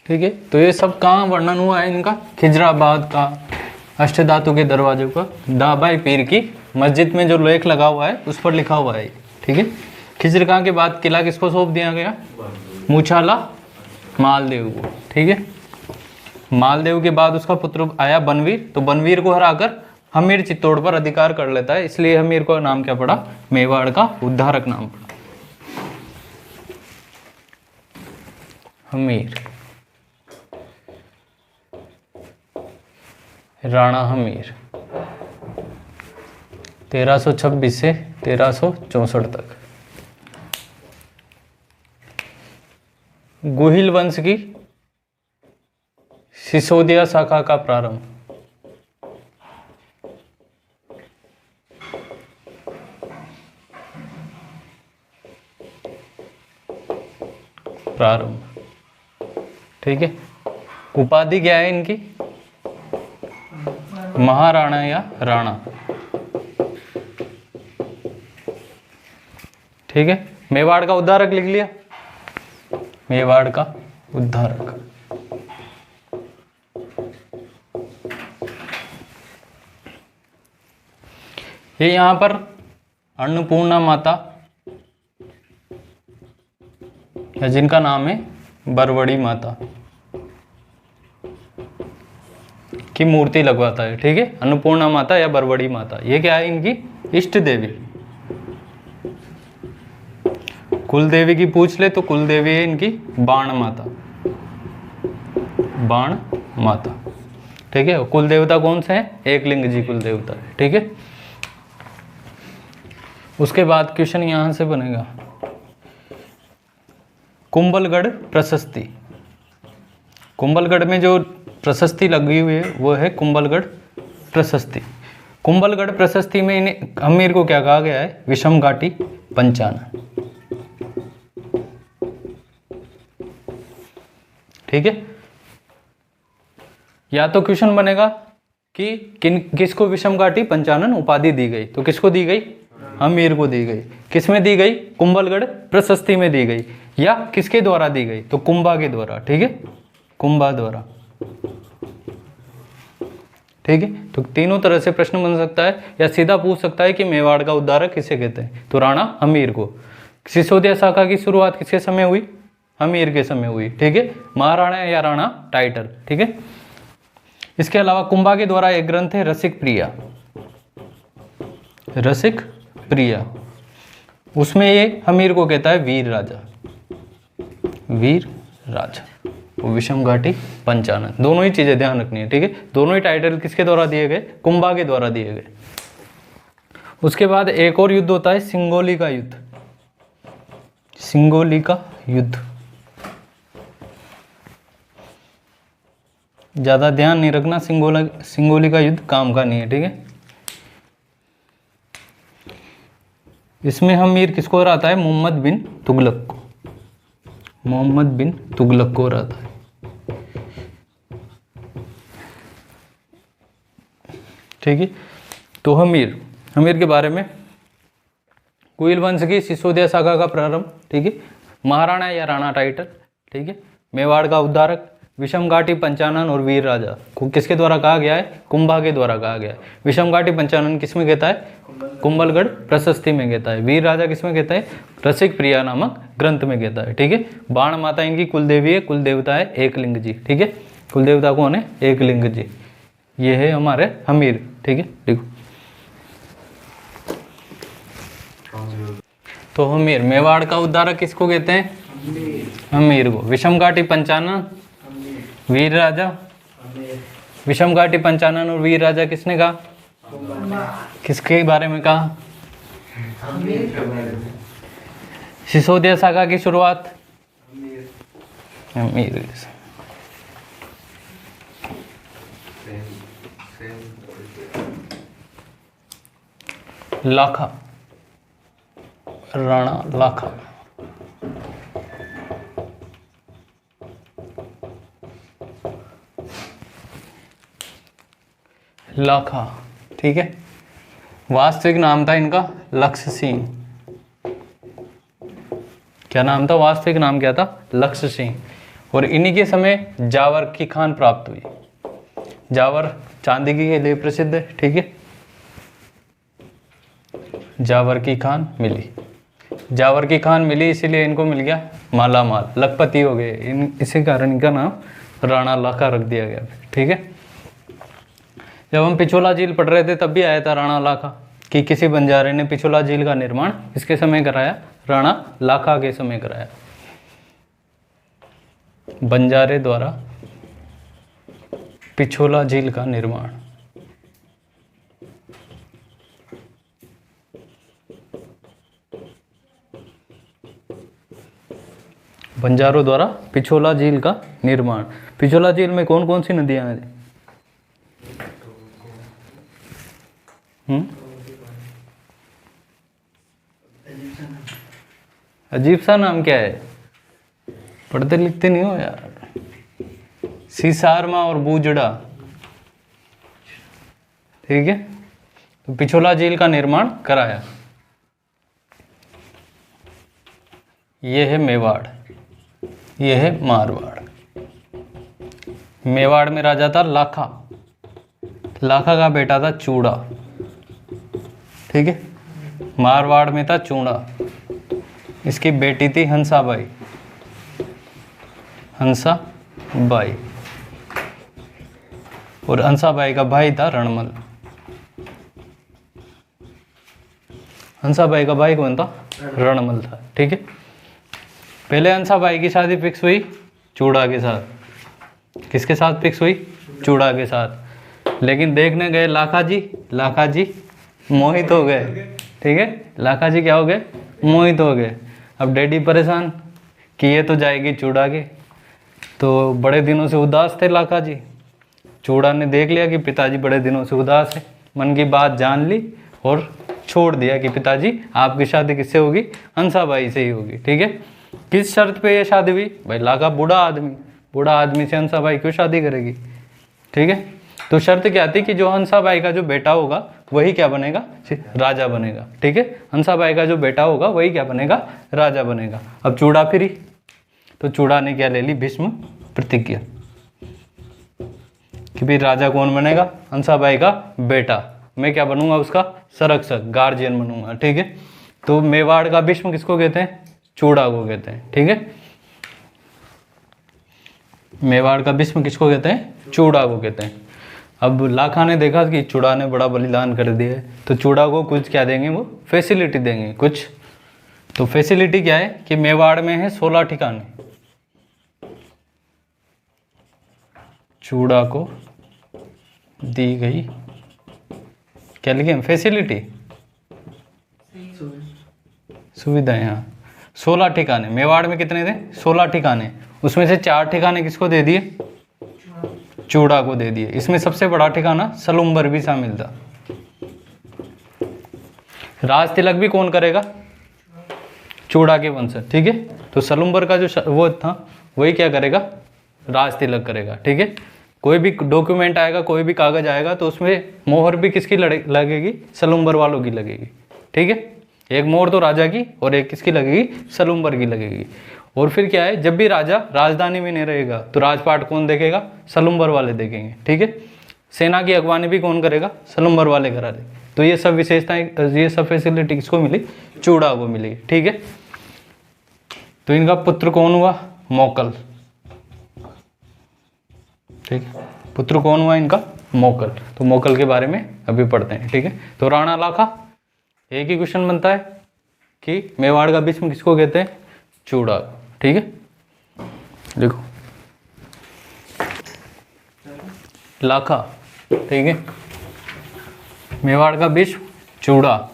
ठीक है, तो ये सब कहाँ वर्णन हुआ है इनका, खिजराबाद का, अष्टधातु के दरवाजों का, दाबाई पीर की मस्जिद में जो लेख लगा हुआ है उस पर लिखा हुआ है। ठीक है, खिजरगाह के बाद किला किसको सौंप दिया गया, मूछाला मालदेव को। ठीक है, मालदेव के बाद उसका पुत्र आया बनवीर, तो बनवीर को हराकर हमीर चित्तौड़ पर अधिकार कर लेता है, इसलिए हमीर को नाम क्या पड़ा, मेवाड़ का उद्धारक नाम पड़ा, हमीर, राणा हमीर। 1326 से 1364 तक। गुहिल वंश की सिसोदिया शाखा का प्रारंभ। ठीक है, उपाधि क्या है इनकी, महाराणा या राणा। ठीक है, मेवाड़ का उद्धारक लिख लिया, मेवाड़ का उद्धारक। ये यहां पर अन्नपूर्णा माता, या जिनका नाम है बरवड़ी माता की मूर्ति लगवाता है। ठीक है, अन्नपूर्णा माता या बरवड़ी माता, ये क्या है इनकी इष्ट देवी। कुल देवी की पूछ ले तो कुल देवी है इनकी बाण माता, बाण माता। ठीक है, कुल देवता कौन से हैं, एक लिंग जी कुल देवता है। ठीक है, उसके बाद क्वेश्चन यहां से बनेगा, कुंभलगढ़ प्रशस्ति। कुंभलगढ़ में जो प्रशस्ति लगी हुई है वो है कुंभलगढ़ प्रशस्ति। कुंभलगढ़ प्रशस्ति में इन्हें हमीर को क्या कहा गया है, विषमघाटी पंचानन। ठीक है, या तो क्वेश्चन बनेगा कि किसको विषमघाटी पंचानन उपाधि दी गई, तो किसको दी गई, हमीर को दी गई। किसमें दी गई, कुंभलगढ़ प्रशस्ति में दी गई, या किसके द्वारा दी गई, तो कुंभा के द्वारा। ठीक है, कुंभा द्वारा। ठीक है, तो तीनों तरह से प्रश्न बन सकता है, या सीधा पूछ सकता है कि मेवाड़ का उद्धारक किसे कहते हैं, तो राणा हमीर को। सिसोदिया शाखा की शुरुआत किसके समय हुई, हमीर के समय हुई। ठीक है, महाराणा या राणा टाइटल। ठीक है, इसके अलावा कुंभा के द्वारा एक ग्रंथ है रसिक प्रिया, रसिक प्रिया, उसमें ये हमीर को कहता है वीर राजा, वीर राजा, वो विषमघाटी पंचानन। दोनों ही चीजें ध्यान रखनी है। ठीक है, दोनों ही टाइटल किसके द्वारा दिए गए, कुंभा के द्वारा दिए गए। उसके बाद एक और युद्ध होता है सिंगोली का युद्ध, सिंगोली का युद्ध। ज्यादा ध्यान नहीं रखना, सिंगोली का युद्ध काम का नहीं है। ठीक है, इसमें हमीर किसको हराता है, मोहम्मद बिन तुगलक को, मोहम्मद बिन तुगलक को हराता है। ठीक है, तो हमीर के बारे में, कुइल वंश की सिसोदिया शाखा का प्रारंभ। ठीक है, महाराणा या राणा टाइटल। ठीक है, मेवाड़ का उद्धारक, विषमघाटी पंचानन और वीर राजा को किसके द्वारा कहा गया है, कुंभा के द्वारा कहा गया है। विषमघाटी पंचानन किसमें कहता है, कुंभलगढ़ प्रशस्ति में कहता है। वीर राजा किसमें कहता है, रसिक प्रिया नामक ग्रंथ में कहता है। ठीक है, बाण माता इनकी कुल देवी है, कुल देवता है एकलिंग जी। ठीक है, कुल देवता कौन है, एकलिंग जी। ये है हमारे हमीर। ठीक है, देखो तो हमीर, मेवाड़ का उद्धारक किसको कहते हैं, हमीर को। विषमघाटी पंचानन, वीर राजा, विषमघाटी पंचानन और वीर राजा किसने कहा, किसके बारे में कहा, सिसोदिया शाखा की शुरुआत हमीर। लाखा, राणा लाखा। लाखा, ठीक है। वास्तविक नाम था इनका लक्ष्य सिंह। क्या नाम था? वास्तविक नाम क्या था? लक्ष्य सिंह। और इन्हीं के समय जावर की खान प्राप्त हुई। जावर चांदी के लिए प्रसिद्ध है, ठीक है। जावर की खान मिली, जावर की खान मिली, इसीलिए इनको मिल गया माला माल, लखपति हो गए। इसी कारण इनका नाम राणा लाखा रख दिया गया, ठीक है। जब हम पिछोला झील पढ़ रहे थे तब भी आया था राणा लाखा, कि किसी बंजारे ने पिछोला झील का निर्माण किसके समय कराया? राणा लाखा के समय कराया। बंजारे द्वारा पिछोला झील का निर्माण। बंजारों द्वारा पिछोला झील का निर्माण। पिछोला झील में कौन कौन सी नदियां हैं? अजीब सा नाम क्या है? पढ़ते लिखते नहीं हो यार। सीसारमा और बूजड़ा, ठीक है। तो पिछोला झील का निर्माण कराया। ये है मेवाड़, ये है मारवाड़। मेवाड़ में राजा था लाखा, लाखा का बेटा था चूड़ा, ठीक है। मारवाड़ में था चूड़ा, इसकी बेटी थी हंसाबाई, हंसाबाई। और हंसाबाई का भाई था रणमल। हंसाबाई का भाई कौन था? रणमल था, ठीक है। पहले हंसाबाई की शादी फिक्स हुई चूड़ा के साथ। किसके साथ फिक्स हुई? चूड़ा के साथ। लेकिन देखने गए लाखा जी मोहित हो गए, ठीक है। लाखा जी क्या हो गए? मोहित हो गए। अब डैडी परेशान कि ये तो जाएगी चूड़ा के, तो बड़े दिनों से उदास थे लाखा जी। चूड़ा ने देख लिया कि पिताजी बड़े दिनों से उदास है, मन की बात जान ली और छोड़ दिया कि पिताजी आपकी शादी किससे होगी? हंसाबाई से ही होगी, ठीक है। किस शर्त पे ये शादी हुई? भाई लाखा बूढ़ा आदमी से हंसाबाई क्यों शादी करेगी, ठीक है। तो शर्त क्या थी कि जो हंसाबाई का जो बेटा होगा वही क्या बनेगा? राजा बनेगा, ठीक है। हंसाबाई का जो बेटा होगा वही क्या बनेगा? राजा बनेगा। अब चूड़ा फ्री, तो चूड़ा ने क्या ले ली? भीष्म प्रतिज्ञा कि भाई राजा कौन बनेगा? हंसाबाई का बेटा। मैं क्या बनूंगा? उसका संरक्षक, गार्जियन बनूंगा, ठीक है। तो मेवाड़ का भीष्म किसको कहते हैं? चूड़ा को कहते हैं, ठीक है। मेवाड़ का भीष्म किसको कहते हैं? चूड़ा को कहते हैं। अब लाखा ने देखा कि चूड़ा ने बड़ा बलिदान कर दिया है, तो चूड़ा को कुछ क्या देंगे? वो फैसिलिटी देंगे कुछ। तो फैसिलिटी क्या है कि मेवाड़ में है 16 ठिकाने। चूड़ा को दी गई क्या लिखे? फैसिलिटी, सुविधाएं। हाँ, 16 ठिकाने। मेवाड़ में कितने थे? 16 ठिकाने। उसमें से 4 ठिकाने किसको दे दिए? चूड़ा को दे दिए। इसमें सबसे बड़ा ठिकाना सलुम्बर भी शामिल था। राज तिलक भी कौन करेगा? चूड़ा के वंशज, ठीक है। तो सलुम्बर का जो वो था वही क्या करेगा? राज तिलक करेगा, ठीक है। कोई भी डॉक्यूमेंट आएगा, कोई भी कागज आएगा, तो उसमें मोहर भी किसकी लगेगी? सलुम्बर वालों की लगेगी, ठीक है। एक मोहर तो राजा की और एक किसकी लगेगी? सलुम्बर की लगेगी। और फिर क्या है, जब भी राजा राजधानी में नहीं रहेगा तो राजपाट कौन देखेगा? सलुम्बर वाले देखेंगे, ठीक है। सेना की अगवानी भी कौन करेगा? सलुम्बर वाले करा दे। तो ये सब विशेषताएं, ये सब फैसिलिटी किसको मिली? चूड़ा को मिली, ठीक है। तो इनका पुत्र कौन हुआ? मोकल, ठीक है। पुत्र कौन हुआ इनका? मोकल। तो मोकल के बारे में अभी पढ़ते हैं, ठीक है। तो राणा लाखा, एक ही क्वेश्चन बनता है कि मेवाड़ का भीष्म किसको कहते हैं? चूड़ा, ठीक है। देखो लाखा, ठीक है। मेवाड़ का भीष्म चूड़ा।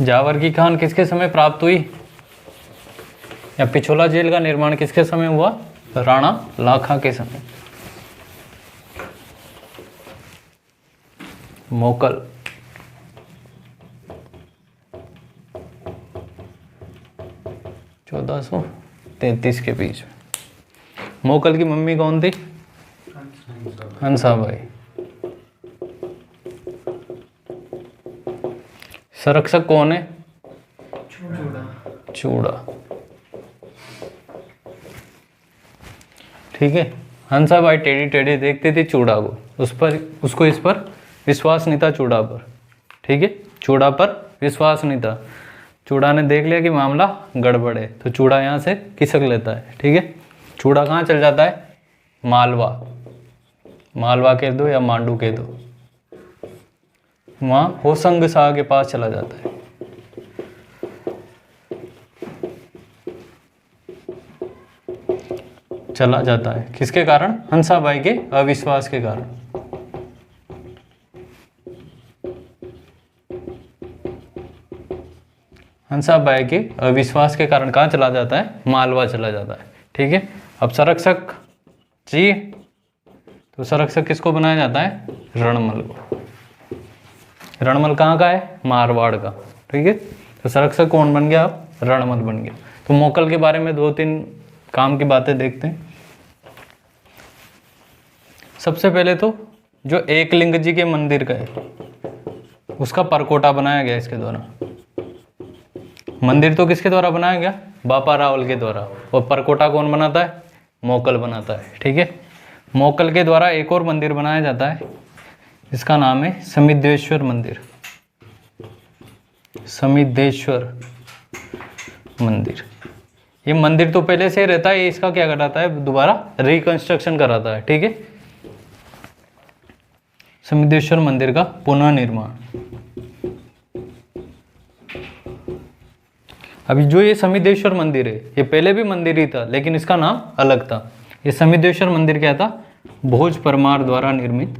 जावर की खान किसके समय प्राप्त हुई? या पिछोला जेल का निर्माण किसके समय हुआ? राणा लाखा के समय। मोकल, 1433 के बीच में। मोकल की मम्मी कौन थी? हंसाबाई। संरक्षक कौन है? चूड़ा। ठीक है। हंसाबाई टेढ़ी टेढ़ी देखती थी चूड़ा को, उसको इस पर विश्वास नहीं था, चूड़ा पर। ठीक है, चूड़ा पर विश्वास नहीं था। चूड़ा ने देख लिया कि मामला गड़बड़ है, तो चूड़ा यहाँ से खिसक लेता है। ठीक है, चूड़ा कहाँ चल जाता है? मालवा। मालवा कह दो या मांडू कह दो, वहाँ होसंग शाह के पास चला जाता है। चला जाता है किसके कारण? हंसाबाई के अविश्वास के कारण। हंसाबाई के अविश्वास के कारण कहाँ चला जाता है? मालवा चला जाता है। ठीक है, अब संरक्षक चाहिए, तो संरक्षक किसको बनाया जाता है? रणमल को। रणमल कहाँ का है? मारवाड़ का। ठीक है, तो संरक्षक कौन बन गया? अब रणमल बन गया। तो मोकल के बारे में 2-3 काम की बातें देखते हैं। सबसे पहले तो जो एकलिंग जी के मंदिर का है, उसका परकोटा बनाया गया इसके द्वारा। मंदिर तो किसके द्वारा बनाया गया? बापा रावल के द्वारा। और परकोटा कौन बनाता है? मोकल बनाता है। ठीक है, मोकल के द्वारा एक और मंदिर बनाया जाता है, इसका नाम है समिद्धेश्वर मंदिर। समिद्धेश्वर मंदिर। ये मंदिर तो पहले से रहता है, इसका क्या कराता है? दोबारा रिकंस्ट्रक्शन कराता है। ठीक है, समिद्धेश्वर मंदिर का पुनर्निर्माण। अभी जो ये समिद्धेश्वर मंदिर है, ये पहले भी मंदिर ही था, लेकिन इसका नाम अलग था। ये समिद्धेश्वर मंदिर क्या था? भोज परमार द्वारा निर्मित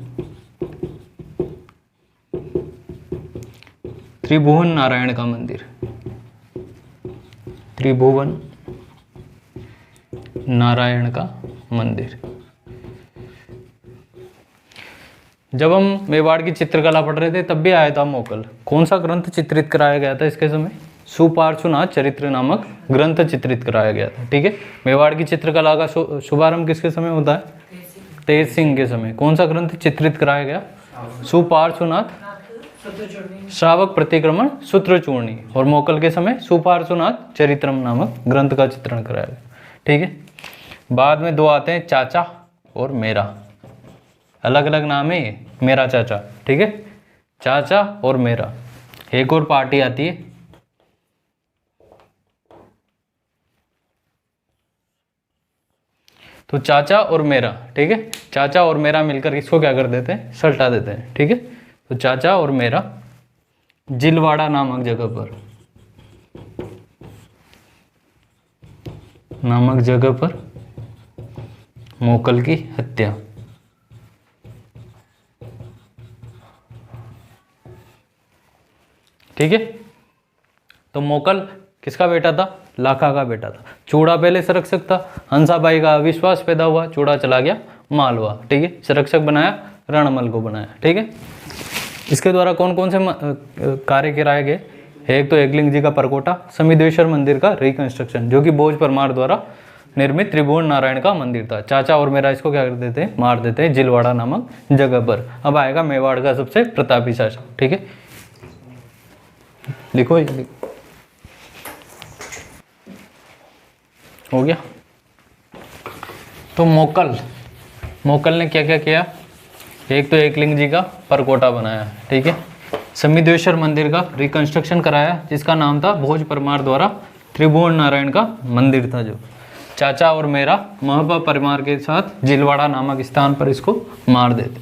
त्रिभुवन नारायण का मंदिर। त्रिभुवन नारायण का मंदिर। जब हम मेवाड़ की चित्रकला पढ़ रहे थे तब भी आया था मोकल। कौन सा ग्रंथ चित्रित कराया गया था इसके समय? सुपार्श्वनाथ चरित्र नामक ग्रंथ चित्रित कराया गया था। ठीक है, मेवाड़ की चित्रकला का शुभारंभ किसके समय होता है? तेज सिंह के समय। कौन सा ग्रंथ चित्रित कराया गया? सुपार्श्वनाथ श्रावक प्रतिक्रमण सूत्रचूर्णी। और मोकल के समय सुपार्श्वनाथ चरित्रम नामक ग्रंथ का चित्रण कराया गया। ठीक है, बाद में 2 आते हैं, चाचा और मेरा। अलग अलग नाम है ये, मेरा चाचा। ठीक है, चाचा और मेरा। एक और पार्टी आती है, तो चाचा और मेरा। ठीक है, चाचा और मेरा मिलकर इसको क्या कर देते हैं? सल्टा देते हैं। ठीक है, तो चाचा और मेरा जिलवाड़ा नामक जगह पर मोकल की हत्या। ठीक है, तो मोकल किसका बेटा था? लाखा का बेटा था। चूड़ा पहले संरक्षक था, हंसाबाई का अविश्वास पैदा हुआ, चूड़ा चला गया मालवा। ठीक है, संरक्षक बनाया, रणमल को बनाया। ठीक है, इसके द्वारा कौन कौन से कार्य कराए गए? एक तो एकलिंग जी का परकोटा, समिद्धेश्वर मंदिर का रिकंस्ट्रक्शन, जो कि भोज परमार द्वारा निर्मित त्रिभुवन नारायण का मंदिर था। चाचा और मेरा इसको क्या कर देते हैं? मार देते हैं जिलवाड़ा नामक जगह पर। अब आएगा मेवाड़ का सबसे प्रतापी शासक। ठीक है, लिखो ये हो गया। तो मोकल ने क्या क्या किया? एक तो एकलिंग जी का परकोटा बनाया। ठीक है, समिद्धेश्वर मंदिर का रिकंस्ट्रक्शन कराया, जिसका नाम था भोज परमार द्वारा त्रिभुवन नारायण का मंदिर था। जो चाचा और मेरा महबा परमार के साथ जिलवाड़ा नामक स्थान पर इसको मार देते।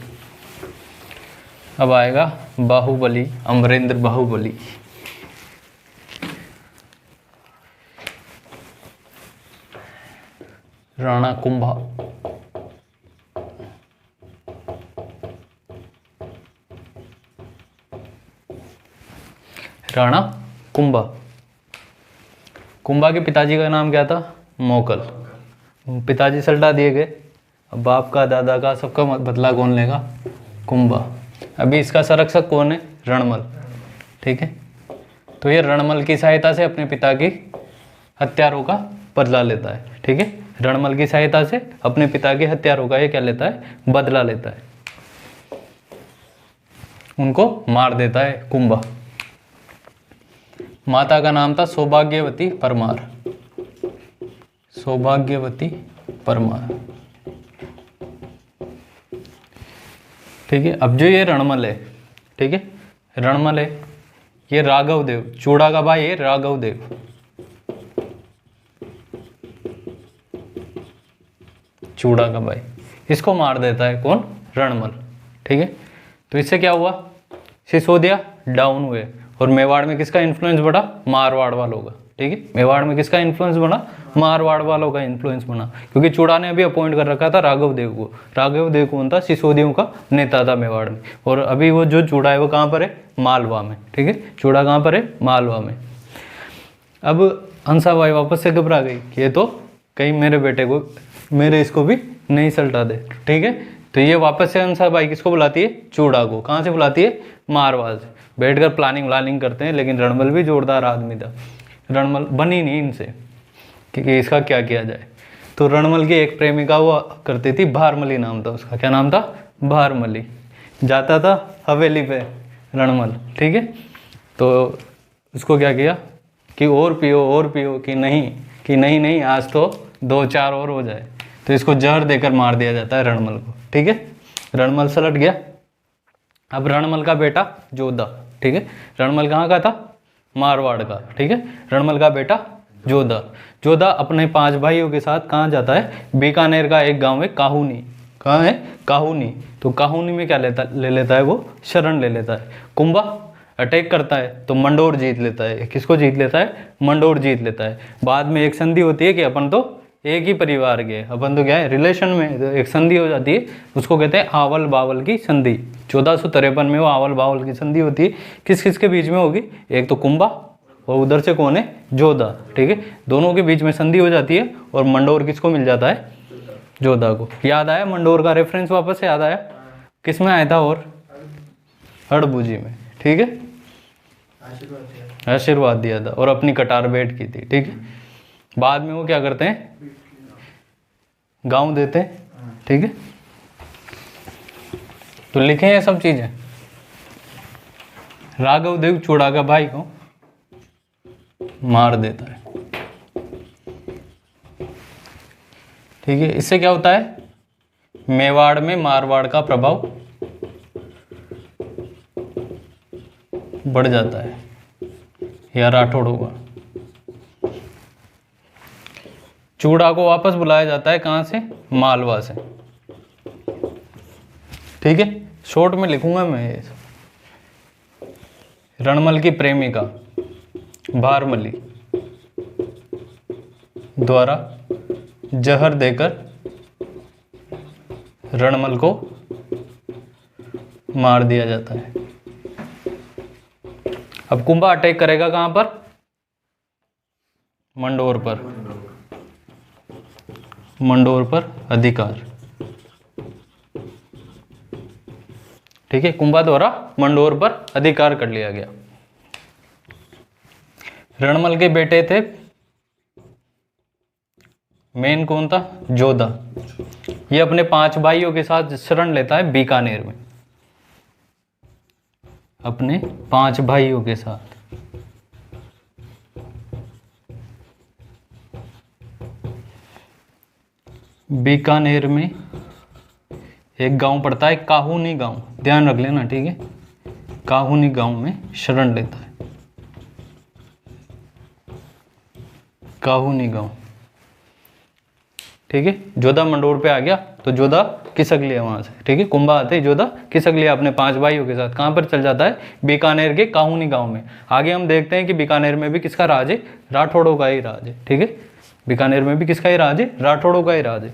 अब आएगा बाहुबली, अमरेंद्र बाहुबली। राणा कुंभा। राणा कुंभा। कुंभा के पिताजी का नाम क्या था? मोकल। पिताजी सल्टा दिए गए, अब बाप का, दादा का, सबका बदला कौन लेगा? कुंभा। अभी इसका संरक्षक कौन है? रणमल। ठीक है, तो ये रणमल की सहायता से अपने पिता की हत्यारों का बदला लेता है। ठीक है, रणमल की सहायता से अपने पिता के हत्यारों का ये क्या लेता है, बदला लेता है, उनको मार देता है कुंभा। माता का नाम था सौभाग्यवती परमार, सौभाग्यवती परमार। ठीक है, अब जो ये रणमल है, ठीक है, रणमल है, ये राघव देव, चूड़ा का भाई है राघव देव, चूड़ा का भाई, इसको मार देता है कौन, रणमल। ठीक है, तो इससे क्या हुआ, सिसोदिया डाउन हुए और मेवाड़ में किसका इन्फ्लुएंस बढ़ा, मारवाड़ वालों का। ठीक है, मेवाड़ में किसका इन्फ्लुएंस बना, मारवाड़ वालों का इन्फ्लुएंस बना, क्योंकि चूड़ा ने अभी अपॉइंट कर रखा था राघव देव को। राघव देव कौन था, सिसोदियों का नेता था मेवाड़ में, और अभी वो जो चूड़ा है वो कहाँ पर है, मालवा में। ठीक है, चूड़ा कहाँ पर है, मालवा में। अब हंसाबाई वापस से घबरा गई कि ये तो कहीं मेरे बेटे को, मेरे इसको भी नहीं सल्टा दे। ठीक है, तो ये वापस से हंसाबाई किसको बुलाती है, चूड़ा को। कहाँ से बुलाती है, मारवाड़ से। बैठकर प्लानिंग करते हैं, लेकिन रणमल भी जोरदार आदमी था, रणमल बनी नहीं इनसे कि इसका क्या किया जाए। तो रणमल की एक प्रेमिका हुआ करती थी, भारमली नाम था उसका। क्या नाम था, भारमली। जाता था हवेली पे रणमल। ठीक है, तो उसको क्या किया कि और पियो कि नहीं नहीं आज तो 2-4 और हो जाए, तो इसको जहर देकर मार दिया जाता है रणमल को। ठीक है, रणमल सलट गया। अब रणमल का बेटा जोधा, ठीक है, रणमल कहाँ का था, मारवाड़ का। ठीक है, रणमल का बेटा जोधा अपने 5 भाइयों के साथ कहाँ जाता है, बीकानेर का एक गांव है काहुनी। कहाँ है, काहुनी। तो काहुनी में क्या ले लेता है वो, शरण ले लेता है। कुंभा अटैक करता है तो मंडोर जीत लेता है। किसको जीत लेता है, मंडोर जीत लेता है। बाद में एक संधि होती है कि अपन तो एक ही परिवार के, अपन तो क्या है रिलेशन में, तो एक संधि हो जाती है, उसको कहते हैं आवल बावल की संधि। 1453 में वो आवल बावल की संधि होती है। किस किस के बीच में होगी, एक तो कुंभा और उधर से कौन है, जोधा। ठीक है, दोनों के बीच में संधि हो जाती है और मंडोर किसको मिल जाता है, जोधा को। याद आया मंडोर का रेफरेंस, वापस से याद आया, किस में आया था, और हड़बूजी में। ठीक है, आशीर्वाद दिया था और अपनी कटार भेंट की थी। ठीक है, बाद में वो क्या करते हैं, गांव देते हैं। ठीक है, तो लिखे हैं सब चीजें। राघव देव चूड़ा का भाई को मार देता है। ठीक है, इससे क्या होता है, मेवाड़ में मारवाड़ का प्रभाव बढ़ जाता है, या राठौड़ों का। चूड़ा को वापस बुलाया जाता है, कहाँ से, मालवा से। ठीक है, शॉर्ट में लिखूंगा मैं ये। रणमल की प्रेमिका भारमली द्वारा जहर देकर रणमल को मार दिया जाता है। अब कुंभा अटैक करेगा कहां पर, मंडोर पर, मंडोर पर अधिकार। ठीक है, कुंभा द्वारा मंडोर पर अधिकार कर लिया गया। रणमल के बेटे थे, मेन कौन था, जोधा। ये अपने 5 भाइयों के साथ शरण लेता है बीकानेर में, अपने 5 भाइयों के साथ। बीकानेर में एक गांव पड़ता है काहुनी गांव, ध्यान रख लेना। ठीक है, काहुनी गांव में शरण लेता है, काहुनी गांव। ठीक है, जोधा मंडोर पे आ गया तो जोधा खिसक लिया वहां से। ठीक है, कुंभा आते ही जोधा खिसक लिया अपने 5 भाइयों के साथ। कहां पर चल जाता है, बीकानेर के काहुनी गांव में। आगे हम देखते हैं कि बीकानेर में भी किसका राज है, राठौड़ों का ही राज है। ठीक है, बीकानेर में भी किसका ही राज है, राठौड़ों का ही राज है।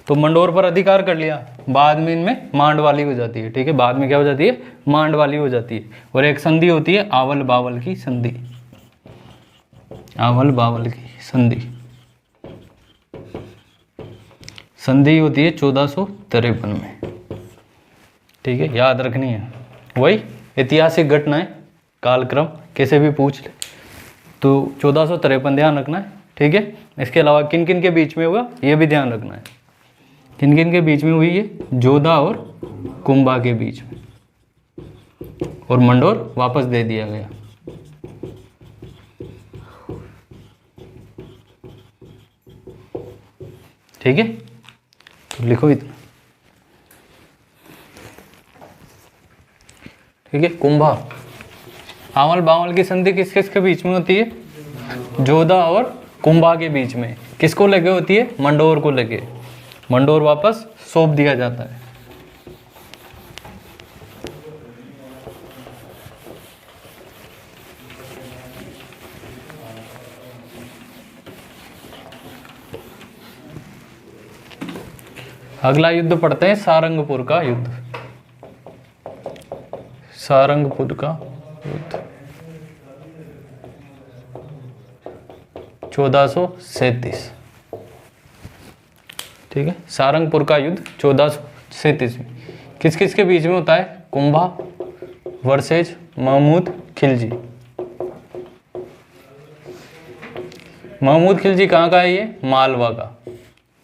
तो मंडोर पर अधिकार कर लिया, बाद में इनमें मांडवाली हो जाती है। ठीक है, बाद में क्या हो जाती है, मांडवाली हो जाती है। और एक संधि होती है आवल बावल की संधि, आवल बावल की संधि। संधि होती है 1453 में। ठीक है, याद रखनी है, वही ऐतिहासिक घटनाएं, कालक्रम कैसे भी पूछ ले। तो 1453 ध्यान रखना है, ठीक है। इसके अलावा किन किन के बीच में हुआ ये भी ध्यान रखना है। किन किन के बीच में हुई ये? जोधा और कुंभा के बीच में, और मंडोर वापस दे दिया गया। ठीक है, तो लिखो इतना। ठीक है, कुंभा आंवल बावल की संधि किस किस के बीच में होती है? जोधा और कुंभा के बीच में। किसको लेके होती है? मंडोर को लेके। मंडोर वापस सौंप दिया जाता है। अगला युद्ध पढ़ते हैं, सारंगपुर का युद्ध। सारंगपुर का युद्ध 1437। ठीक है, सारंगपुर का युद्ध 1437 में किस किस के बीच में होता है? कुंभा वर्सेज महमूद खिलजी। महमूद खिलजी कहाँ का है? ये मालवा का।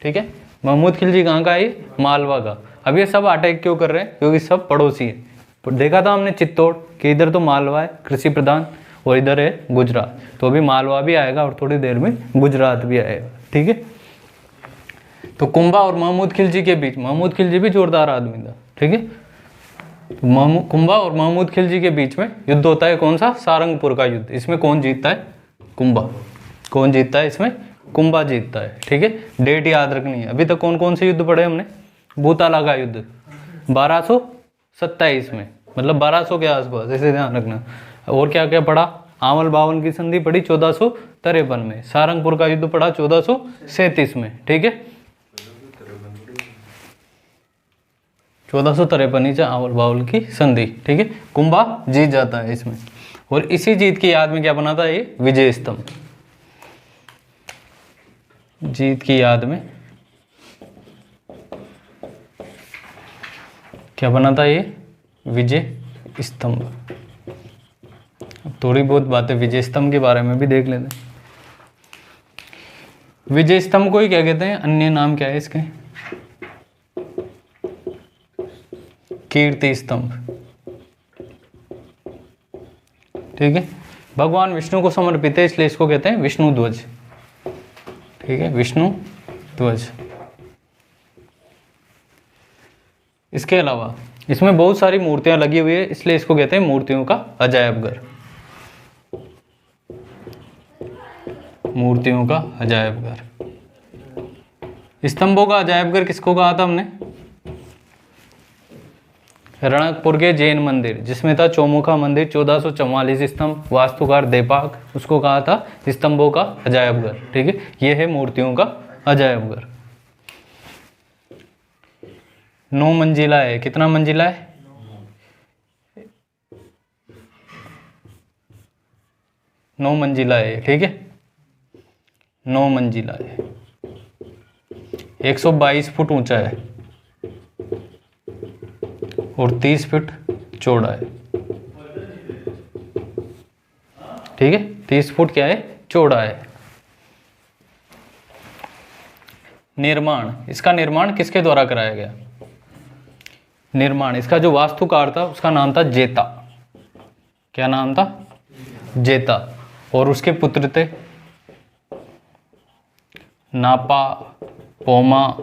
ठीक है, महमूद खिलजी कहाँ का है? ये मालवा का। अब ये सब अटैक क्यों कर रहे हैं? क्योंकि सब पड़ोसी है। तो देखा था हमने चित्तौड़ कि इधर तो मालवा है कृषि प्रधान, और इधर है गुजरात। तो अभी मालवा भी आएगा और थोड़ी देर में गुजरात भी आएगा। ठीक है, तो कुंभा और महमूद खिलजी के बीच, महमूद खिलजी भी जोरदार आदमी था। ठीक है, तो कुंभा और महमूद खिलजी के बीच में युद्ध होता है। कौन सा? सारंगपुर का युद्ध। इसमें कौन जीतता है? कुंभा। कौन जीतता है इसमें? कुंभा जीतता है। ठीक है, डेट याद रखनी है। अभी तक कौन कौन से युद्ध पढ़े हमने? भूताला का युद्ध 1227 में, मतलब 1200 के आसपास, ऐसे ध्यान रखना। और क्या क्या पढ़ा? आंवल बावन की संधि पढ़ी 1453 में। सारंगपुर का युद्ध पढ़ा 1437 में। ठीक है, 1453 ही आंवल बावल की संधि। ठीक है, कुंभा जीत जाता है इसमें। और इसी जीत की याद में क्या बना था? ये विजय स्तंभ। जीत की याद में क्या बना था? ये विजय स्तंभ। अब थोड़ी बहुत बातें विजय स्तंभ के बारे में भी देख लेते हैं। विजय स्तंभ को ही क्या कहते हैं? अन्य नाम क्या है इसके? कीर्ति स्तंभ। ठीक है, भगवान विष्णु को समर्पित है, इसलिए इसको कहते हैं विष्णु ध्वज। ठीक है, विष्णु ध्वज। इसके अलावा इसमें बहुत सारी मूर्तियां लगी हुई है, इसलिए इसको कहते हैं मूर्तियों का अजायब घर। मूर्तियों का अजायब घर। स्तंभों का अजायब घर किसको कहा था हमने? रणकपुर के जैन मंदिर जिसमें था चौमुखा मंदिर, 1444 स्तंभ, वास्तुकार देपाक, उसको कहा था स्तंभों का अजायब घर। ठीक है, यह है मूर्तियों का अजायब घर। 9 मंजिला है। कितना मंजिला है? 9 मंजिला है। ठीक है, 9 मंजिला है। 122 फुट ऊंचा है और 30 फीट चौड़ा है। ठीक है, 30 फुट क्या है? चौड़ा है। निर्माण, इसका निर्माण किसके द्वारा कराया गया? निर्माण, इसका जो वास्तुकार था उसका नाम था जेता। क्या नाम था? जेता। और उसके पुत्र थे नापा, पोमा,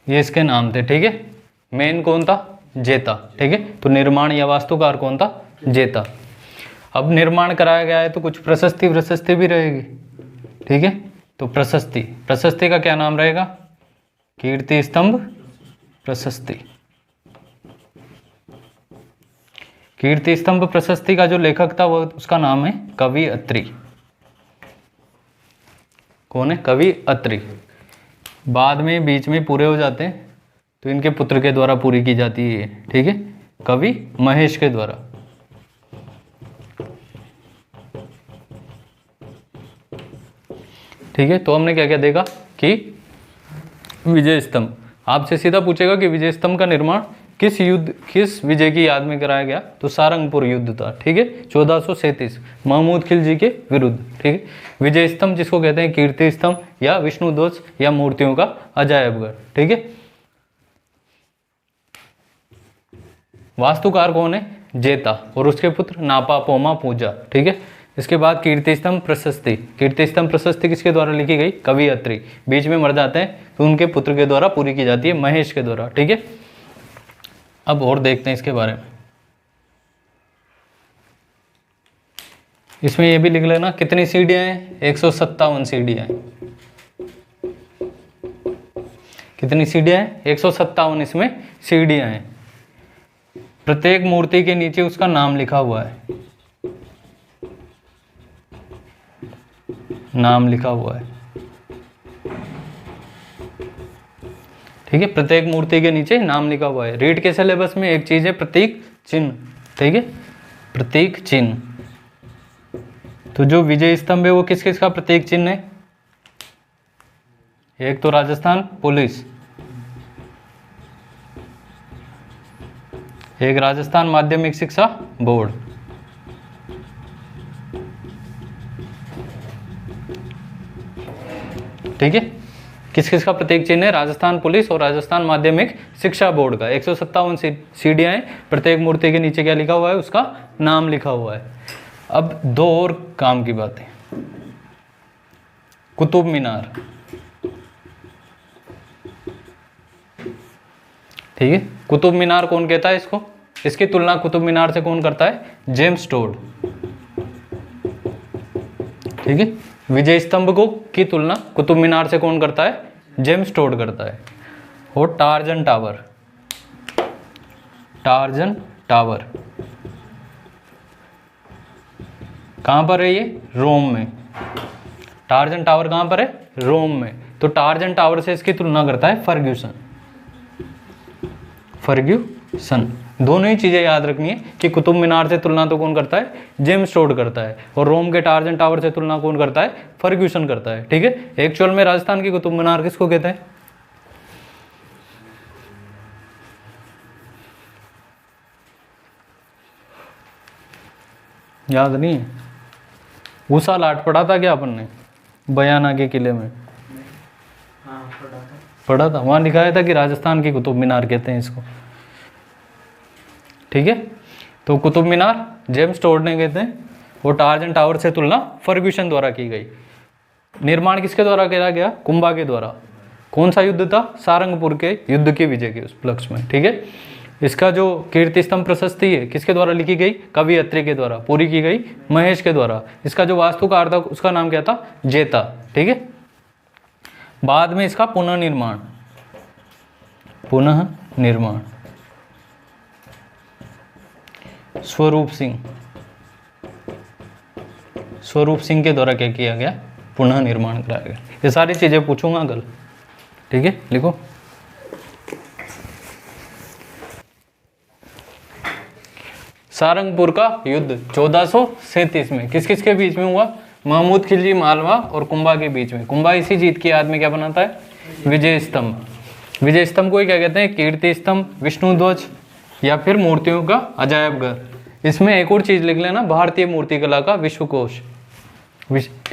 ये इसके नाम थे। ठीक है, मेन कौन था? जेता। ठीक है, तो निर्माण या वास्तुकार कौन था? जेता। अब निर्माण कराया गया है तो कुछ प्रशस्ति भी रहेगी। ठीक है, तो प्रशस्ति का क्या नाम रहेगा? कीर्ति स्तंभ प्रशस्ति। कीर्ति स्तंभ प्रशस्ति का जो लेखक था वो उसका नाम है कवि अत्रि। कौन है? कवि अत्रि। बाद में बीच में पूरे हो जाते हैं तो इनके पुत्र के द्वारा पूरी की जाती है। ठीक है, कवि महेश के द्वारा। ठीक है, तो हमने क्या क्या देखा कि विजय स्तंभ, आपसे सीधा पूछेगा कि विजय स्तंभ का निर्माण किस विजय की याद में कराया गया? तो सारंगपुर युद्ध था, ठीक है, 1437 महमूद खिलजी के विरुद्ध, ठीक है। विजय स्तंभ जिसको कहते हैं कीर्ति स्तंभ या विष्णु ध्वज या मूर्तियों का अजायबघर, ठीक है। वास्तुकार कौन है? जेता और उसके पुत्र नापा पोमा पूजा, ठीक है। इसके बाद कीर्ति स्तंभ प्रशस्ति, कीर्ति स्तंभ प्रशस्ति किसके द्वारा लिखी गई? कवि अत्रि, बीच में मर जाते हैं तो उनके पुत्र के द्वारा पूरी की जाती है, महेश के द्वारा, ठीक है। अब और देखते हैं इसके बारे में। इसमें ये भी लिख लेना कितनी सीढ़ियां हैं? 157 सीढ़ियां हैं। कितनी सीढ़ियां हैं? 157 इसमें सीढ़ियां हैं। प्रत्येक मूर्ति के नीचे उसका नाम लिखा हुआ है, नाम लिखा हुआ है, ठीक है। प्रत्येक मूर्ति के नीचे नाम लिखा हुआ है। रीड के सिलेबस में एक चीज है प्रतीक चिन्ह, ठीक है, प्रतीक चिन्ह। तो जो विजय स्तंभ है वो किस किस का प्रतीक चिन्ह है? एक तो राजस्थान पुलिस, एक राजस्थान माध्यमिक शिक्षा बोर्ड, ठीक है। किस किस का प्रतीक चिन्ह है? राजस्थान पुलिस और राजस्थान माध्यमिक शिक्षा बोर्ड का। 157 सीढ़ियां हैं, प्रत्येक मूर्ति के नीचे क्या लिखा हुआ है? उसका नाम लिखा हुआ है। अब दो और काम की बातें। कुतुब मीनार, ठीक है। कुतुब मीनार कौन कहता है इसको? इसकी तुलना कुतुब मीनार से कौन करता है? जेम्स टोड, ठीक है। विजय स्तंभ को की तुलना कुतुब मीनार से कौन करता है? जेम्स टोड करता है। और टार्जन टावर, टार्जन टावर कहां पर है? ये रोम में। टार्जन टावर कहां पर है? रोम में। तो टार्जन टावर से इसकी तुलना करता है फर्ग्यूसन, फर्ग्यूसन। दोनों ही चीजें याद रखनी है कि कुतुब मीनार से तुलना तो कौन करता है? जेम्स टोड करता है, और रोम के टार्जन टावर से तुलना कौन करता है? फर्ग्यूसन करता है, ठीक है। एक्चुअल में राजस्थान की कुतुब मीनार किसको कहते हैं? याद नहीं है? उषा लाट पढ़ा था क्या अपन ने बयाना के किले में? पढ़ा था। वहां लिखाया था कि राजस्थान की कुतुब मीनार कहते हैं इसको, ठीक है। तो कुतुब मीनार जेम्स टोड ने कहते हैं, और टार्जन टावर से तुलना फर्ग्यूसन द्वारा की गई। निर्माण किसके द्वारा किया गया? कुंभा के द्वारा। कौन सा युद्ध था? सारंगपुर के युद्ध की विजय के उपलक्ष्य में, ठीक है। इसका जो कीर्ति स्तंभ प्रशस्ति है किसके द्वारा लिखी गई? कवि अत्रि के द्वारा। पूरी की गई महेश के द्वारा। इसका जो वास्तुकार था उसका नाम क्या था? जेता, ठीक है। बाद में इसका पुनः निर्माण, पुनः निर्माण स्वरूप सिंह, स्वरूप सिंह के द्वारा क्या किया गया? पुनः निर्माण कराया गया। ये सारी चीजें पूछूंगा कल, ठीक है। लिखो सारंगपुर का युद्ध 1437 में किस किस के बीच में हुआ? महमूद खिलजी मालवा और कुंभा के बीच में। कुंभा इसी जीत की याद में क्या बनाता है? विजय स्तंभ। विजय स्तंभ को ही क्या कहते हैं? कीर्ति स्तंभ, विष्णु ध्वज या फिर मूर्तियों का अजायबघर। इसमें एक और चीज लिख लेना, भारतीय मूर्ति कला का विश्वकोश।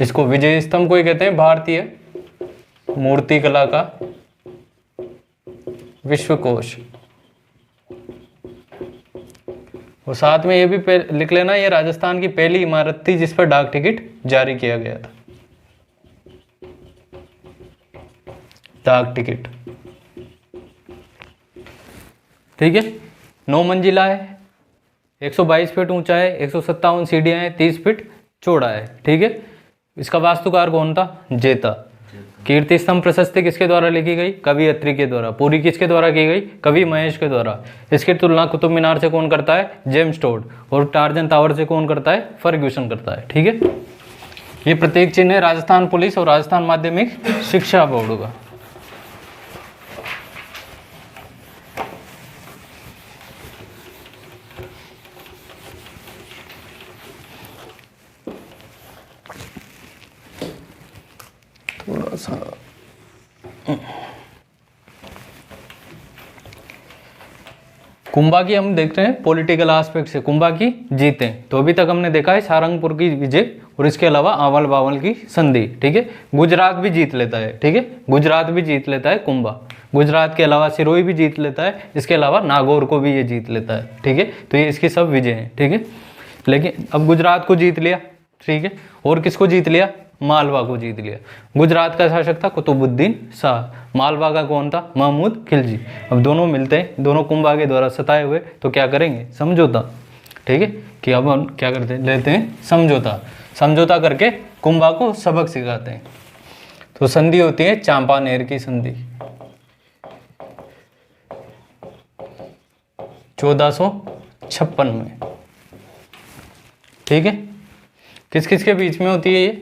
इसको विजय स्तंभ को ही कहते हैं भारतीय मूर्ति कला का विश्वकोश। और साथ में ये भी लिख लेना, ये राजस्थान की पहली इमारत थी जिस पर डाक टिकट जारी किया गया था। डाक टिकट, ठीक है। 9 मंजिला है, 122 फीट ऊंचा है, 157 सीढ़ियां हैं, 30 फीट चौड़ा है, ठीक है। इसका वास्तुकार कौन था? जेता। कीर्ति स्तंभ प्रशस्ति किसके द्वारा लिखी गई? कवि अत्रि के द्वारा। पूरी किसके द्वारा की गई? कवि महेश के द्वारा। इसकी तुलना कुतुब मीनार से कौन करता है? James Tod. और टार्जन टावर से कौन करता है? फर्ग्यूसन करता है, ठीक है। ये प्रतीक चिन्ह है राजस्थान पुलिस और राजस्थान माध्यमिक शिक्षा बोर्ड का। थोड़ा सा कुंभा की हम देखते हैं पॉलिटिकल एस्पेक्ट से, कुंभा की जीतें। तो अभी तक हमने देखा है सारंगपुर की विजय और इसके अलावा आवल बावल की संधि, ठीक है। गुजरात भी जीत लेता है, ठीक है, गुजरात भी जीत लेता है कुंभा। गुजरात के अलावा सिरोही भी जीत लेता है, इसके अलावा नागौर को भी ये जीत लेता है, ठीक है। तो ये इसकी सब विजय हैं, ठीक है। लेकिन अब गुजरात को जीत लिया, ठीक है, और किसको जीत लिया? मालवा को जीत लिया। गुजरात का शासक था कुतुबुद्दीन शाह, मालवा का कौन था? महमूद खिलजी। अब दोनों मिलते हैं, दोनों कुंभा के द्वारा सताए हुए, तो क्या करेंगे? समझौता, ठीक है, कि अब हम क्या करते हैं? लेते हैं समझौता। समझौता करके कुंभा को सबक सिखाते हैं। तो संधि होती है चांपानेर की संधि 1456 में, ठीक है। किस किस के बीच में होती है ये?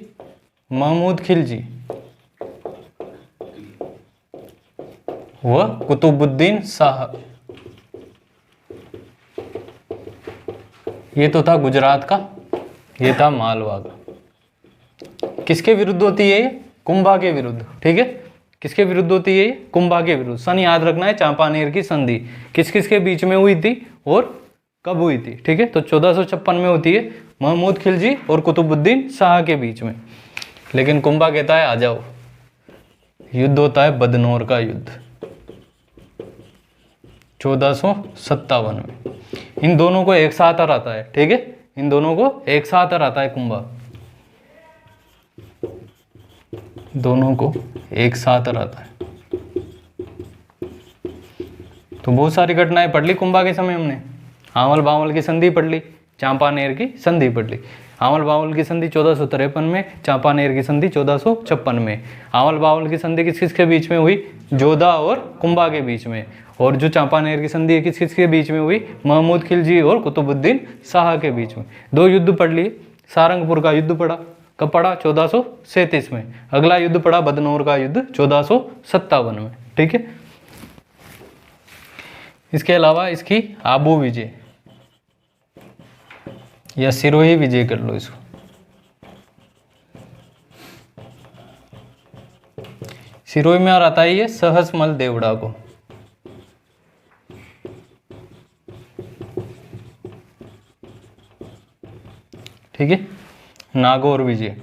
महमूद खिलजी व कुतुबुद्दीन शाह। ये तो था गुजरात का, ये था मालवा का। किसके विरुद्ध होती है ये? कुंभा के विरुद्ध, ठीक है। किसके विरुद्ध होती है ये? कुंभा के विरुद्ध। सन याद रखना है, चांपानेर की संधि किस किस के बीच में हुई थी और कब हुई थी, ठीक है। तो 1456 में होती है महमूद खिलजी और कुतुबुद्दीन शाह के बीच में। लेकिन कुंभा कहता है आ जाओ, युद्ध होता है बदनौर का युद्ध 1457 में। इन दोनों को एक साथ हराता है, ठीक है, इन दोनों को एक साथ हराता है कुंभा, दोनों को एक साथ हराता है। तो बहुत सारी घटनाएं पढ़ ली कुंभा के समय हमने। आवल बावल की संधि पढ़ ली, चांपानेर की संधि पढ़ ली। आवल बावल की संधि 1453 में, चांपानेर की संधि 1456 में। आवल बावल की संधि किस किस के बीच में हुई? जोधा और कुंभा के बीच में। और जो चांपानेर की संधि किस किस के बीच में हुई? महमूद खिलजी और कुतुबुद्दीन शाह के बीच में। दो युद्ध पढ़ लिए। सारंगपुर का युद्ध पड़ा, कब पड़ा? 1437 में। अगला युद्ध पड़ा बदनौर का युद्ध 1457 में, ठीक है। इसके अलावा इसकी आबू विजय या सिरोही विजय कर लो इसको। सिरोही में और आता है ये सहसमल देवड़ा को, ठीक है। नागौर विजय,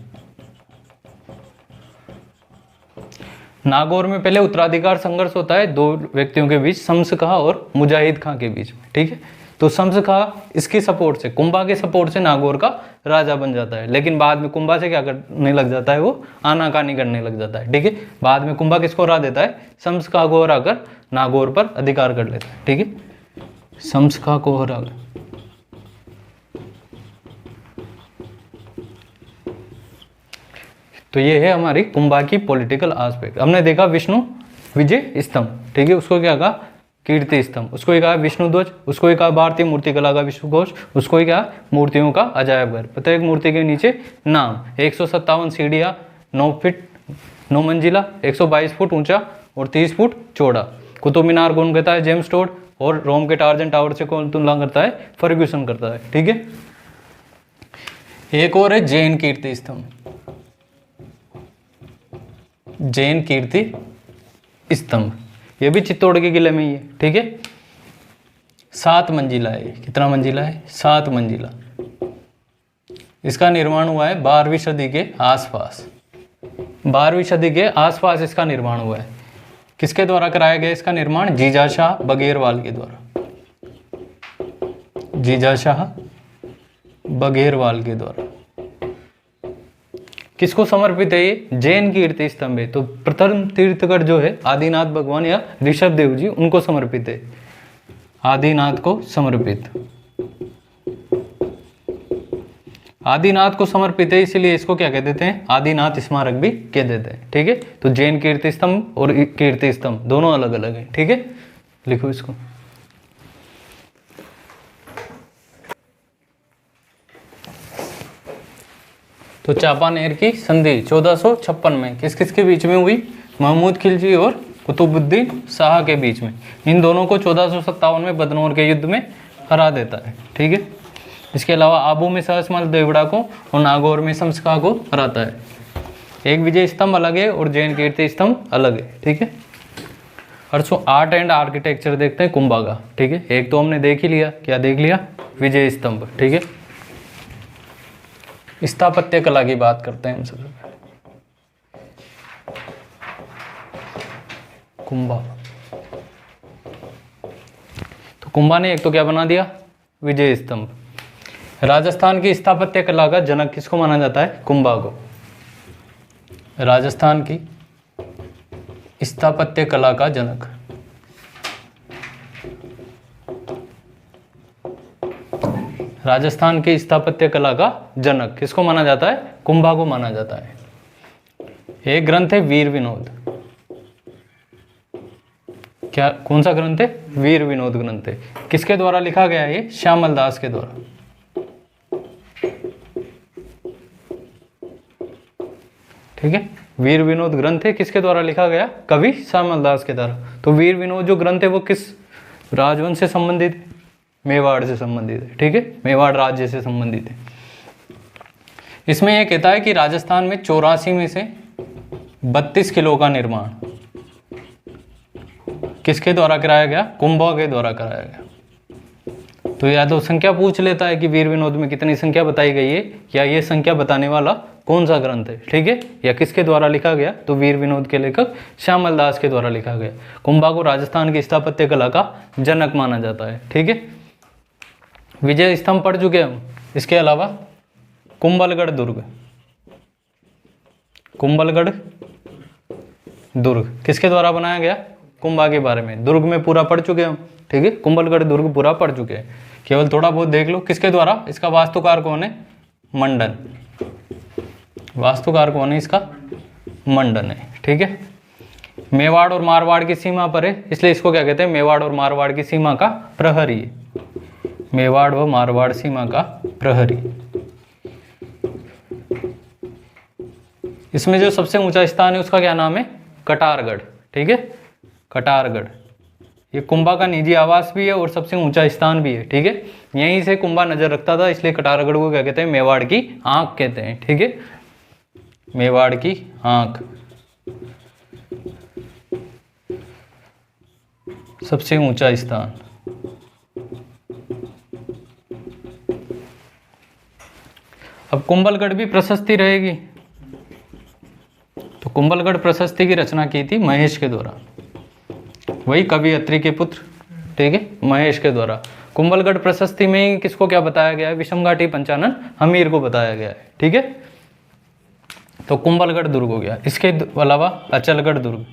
नागौर में पहले उत्तराधिकार संघर्ष होता है दो व्यक्तियों के बीच, शम्स खां और मुजाहिद खां के बीच में, ठीक है। तो शम्स खां इसकी सपोर्ट से, कुंभा के सपोर्ट से नागौर का राजा बन जाता है। लेकिन बाद में कुंभा से क्या करने लग जाता है? वो आनाकानी करने लग जाता है, ठीक है। बाद में कुंभा किसको हरा देता है? शम्स खां को हराकर नागौर पर अधिकार कर लेता है, ठीक है। शम्स खां को हरा, तो ये है हमारी कुंभा की पॉलिटिकल एस्पेक्ट। हमने देखा विष्णु विजय स्तंभ, ठीक है, उसको क्या कहा? कीर्ति स्तंभ। उसको ही कहा विष्णु ध्वज, उसको ही कहा भारतीय मूर्तिकला का विश्वकोश, उसको ही कहा मूर्तियों का अजायब घर। प्रत्येक मूर्ति के नीचे नाम। 157 सीढ़ियाँ, 9 फीट 9 मंजिला, 122 फुट ऊंचा और 30 फुट चौड़ा। कुतुब मीनार कौन कहता है? James Tod. और रोम के टार्जन टावर से कौन तुलना करता है? फर्ग्यूसन करता है, ठीक है। एक और है जैन कीर्ति स्तंभ, जैन कीर्ति स्तंभ, ये भी चित्तौड़ के किले में ही है, ठीक है। 7 मंजिला है। कितना मंजिला है? 7 मंजिला। इसका निर्माण हुआ है 12वीं सदी के आसपास, 12वीं सदी के आसपास इसका निर्माण हुआ है। किसके द्वारा कराया गया इसका निर्माण? जीजाशाह बघेरवाल के द्वारा, जीजाशाह बघेरवाल के द्वारा। किसको समर्पित है ये? जैन कीर्ति स्तंभ है। तो प्रथम तीर्थकर जो है आदिनाथ भगवान या ऋषभ देव जी, उनको समर्पित है, आदिनाथ को समर्पित। आदिनाथ को समर्पित है, इसलिए इसको क्या कह देते हैं? आदिनाथ स्मारक भी कह देते हैं, ठीक है। तो जैन कीर्ति स्तंभ और कीर्ति स्तंभ दोनों अलग अलग है, ठीक है। लिखो इसको। तो चांपानेर की संधि 1456 में किस किस के बीच में हुई? महमूद खिलजी और कुतुबुद्दीन शाह के बीच में। इन दोनों को 1457 में बदनौर के युद्ध में हरा देता है, ठीक है। इसके अलावा आबू में सहसमल देवड़ा को और नागौर में शम्स खां को हराता है। एक विजय स्तंभ अलग है और जैन कीर्ति स्तंभ अलग है, ठीक है। अर्सो आर्ट एंड आर्किटेक्चर देखते हैं कुंभा का, ठीक है। एक तो हमने देख ही लिया, क्या देख लिया, विजय स्तंभ, ठीक है। स्थापत्य कला की बात करते हैं हम सबसे पहले। कुंभा, तो कुंभा ने एक तो क्या बना दिया, विजय स्तंभ। राजस्थान की स्थापत्य कला का जनक किसको माना जाता है, कुंभा को। राजस्थान की स्थापत्य कला का जनक, राजस्थान की स्थापत्य कला का जनक किसको माना जाता है, कुंभा को माना जाता है। एक ग्रंथ है वीर विनोद, क्या कौन सा ग्रंथ है, वीर विनोद ग्रंथ है। किसके द्वारा लिखा गया है ये, श्यामल दास के द्वारा। ठीक है, वीर विनोद ग्रंथ है, किसके द्वारा लिखा गया, कवि श्यामल दास के द्वारा। तो वीर विनोद जो ग्रंथ है वो किस राजवंश से संबंधित है, मेवाड़ से संबंधित है, ठीक है, मेवाड़ राज्य से संबंधित है। इसमें यह कहता है कि राजस्थान में 84 में से 32 किलो का निर्माण किसके द्वारा कराया गया, कुंभा के द्वारा कराया गया। तो या तो संख्या पूछ लेता है कि वीर विनोद में कितनी संख्या बताई गई है, या ये संख्या बताने वाला कौन सा ग्रंथ है, ठीक है, या किसके द्वारा लिखा गया। तो वीर विनोद के लेखक श्यामल दास के द्वारा लिखा गया। कुंभा को राजस्थान की स्थापत्य कला का जनक माना जाता है, ठीक है। विजय स्तंभ पढ़ चुके हम। इसके अलावा कुंभलगढ़ दुर्ग, कुंभलगढ़ दुर्ग किसके द्वारा बनाया गया, कुंभा के बारे में दुर्ग में पूरा पढ़ चुके हम, ठीक है। कुंभलगढ़ दुर्ग पूरा पढ़ चुके हैं, केवल थोड़ा बहुत देख लो किसके द्वारा। इसका वास्तुकार कौन है, मंडन, वास्तुकार कौन है इसका, मंडन है, ठीक है। मेवाड़ और मारवाड़ की सीमा पर है, इसलिए इसको क्या कहते हैं, मेवाड़ और मारवाड़ की सीमा का प्रहरी, मेवाड़ व मारवाड़ सीमा का प्रहरी। इसमें जो सबसे ऊंचा स्थान है उसका क्या नाम है, कटारगढ़, ठीक है, कटारगढ़। ये कुंभा का निजी आवास भी है और सबसे ऊंचा स्थान भी है, ठीक है। यहीं से कुंभा नजर रखता था, इसलिए कटारगढ़ को क्या कहते हैं, मेवाड़ की आंख कहते हैं, ठीक है, मेवाड़ की आंख, सबसे ऊंचा स्थान। अब कुंभलगढ़ भी प्रशस्ति रहेगी, तो कुंभलगढ़ प्रशस्ति की रचना की थी महेश के द्वारा, वही कवि अत्रि के पुत्र, ठीक है, महेश के द्वारा। कुंभलगढ़ प्रशस्ति में किसको क्या बताया गया है, विषमघाटी पंचानन हमीर को बताया गया है, ठीक है। तो कुंभलगढ़ दुर्ग हो गया। इसके अलावा अचलगढ़ दुर्ग,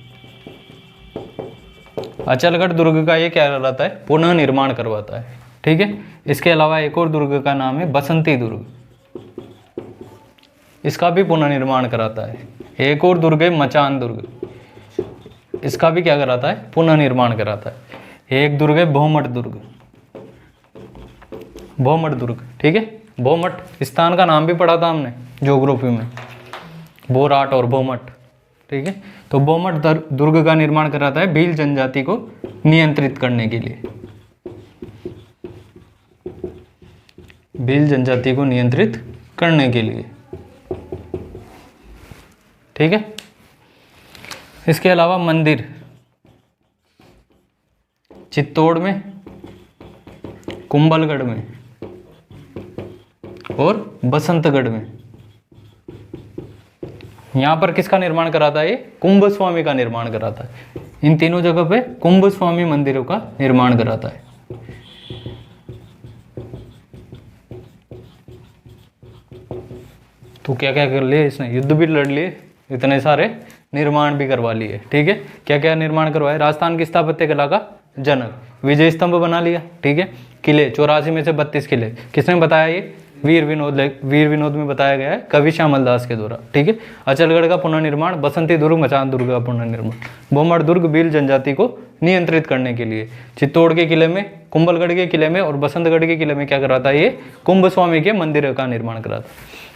अचलगढ़ दुर्ग का ये क्या रहता है, पुनः निर्माण करवाता है, ठीक है। इसके अलावा एक और दुर्ग का नाम है बसंती दुर्ग, इसका भी पुनः निर्माण कराता है। एक और दुर्ग है मचान दुर्ग, इसका भी क्या कराता है, पुनः निर्माण कराता है। एक दुर्ग है भोमट दुर्ग, भोमट दुर्ग, ठीक है। भोमट स्थान का नाम भी पढ़ा था हमने ज्योग्राफी में, बोराट और भोमट, ठीक है। तो भोमट दुर्ग का निर्माण कराता है भील जनजाति को नियंत्रित करने के लिए, भील जनजाति को नियंत्रित करने के लिए, ठीक है। इसके अलावा मंदिर चित्तौड़ में, कुंभलगढ़ में और बसंतगढ़ में। यहां पर किसका निर्माण कराता है, ये कुंभ स्वामी का निर्माण कराता है। इन तीनों जगह पे कुंभ स्वामी मंदिरों का निर्माण कराता है। तो क्या क्या कर लिए इसने, युद्ध भी लड़ लिए, इतने सारे निर्माण भी करवा लिए, ठीक है। क्या क्या निर्माण करवाए, राजस्थान की स्थापत्य कला का जनक, विजय स्तंभ बना लिया, ठीक है। किले 84 में से 32 किले किसने बताया, ये वीर विनोद में बताया गया है कवि श्यामल दास के द्वारा, ठीक है। अचलगढ़ का पुनर्निर्माण, बसंती दुर्ग मचान दुर्ग का पुनर्निर्माण, भोमट दुर्ग भील जनजाति को नियंत्रित करने के लिए, चित्तौड़ के किले में, कुंभलगढ़ के किले में और बसंतगढ़ के किले में क्या कराता है, ये कुंभ स्वामी के मंदिर का निर्माण कराता।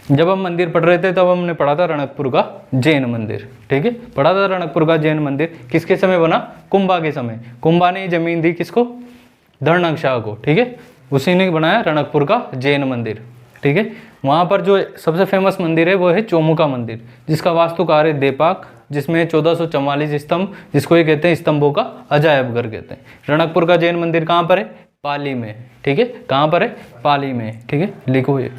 जब हम मंदिर पढ़ रहे थे तब हमने पढ़ा था रणकपुर का जैन मंदिर, ठीक है, पढ़ा था रणकपुर का जैन मंदिर किसके समय बना, कुंभा के समय। कुंभा ने जमीन दी किसको, धर्णक शाह को, ठीक है, उसी ने बनाया रणकपुर का जैन मंदिर। ठीक है। वहाँ पर जो सबसे फेमस मंदिर है वो है चौमुखा मंदिर, जिसका वास्तुकार है देपाक, जिसमें 1444 स्तंभ, जिसको ये कहते हैं स्तंभों का अजायब घर कहते हैं। रणकपुर का जैन मंदिर कहाँ पर है? पाली में, ठीक है। कहाँ पर है? पाली में, ठीक है। लिखो ये।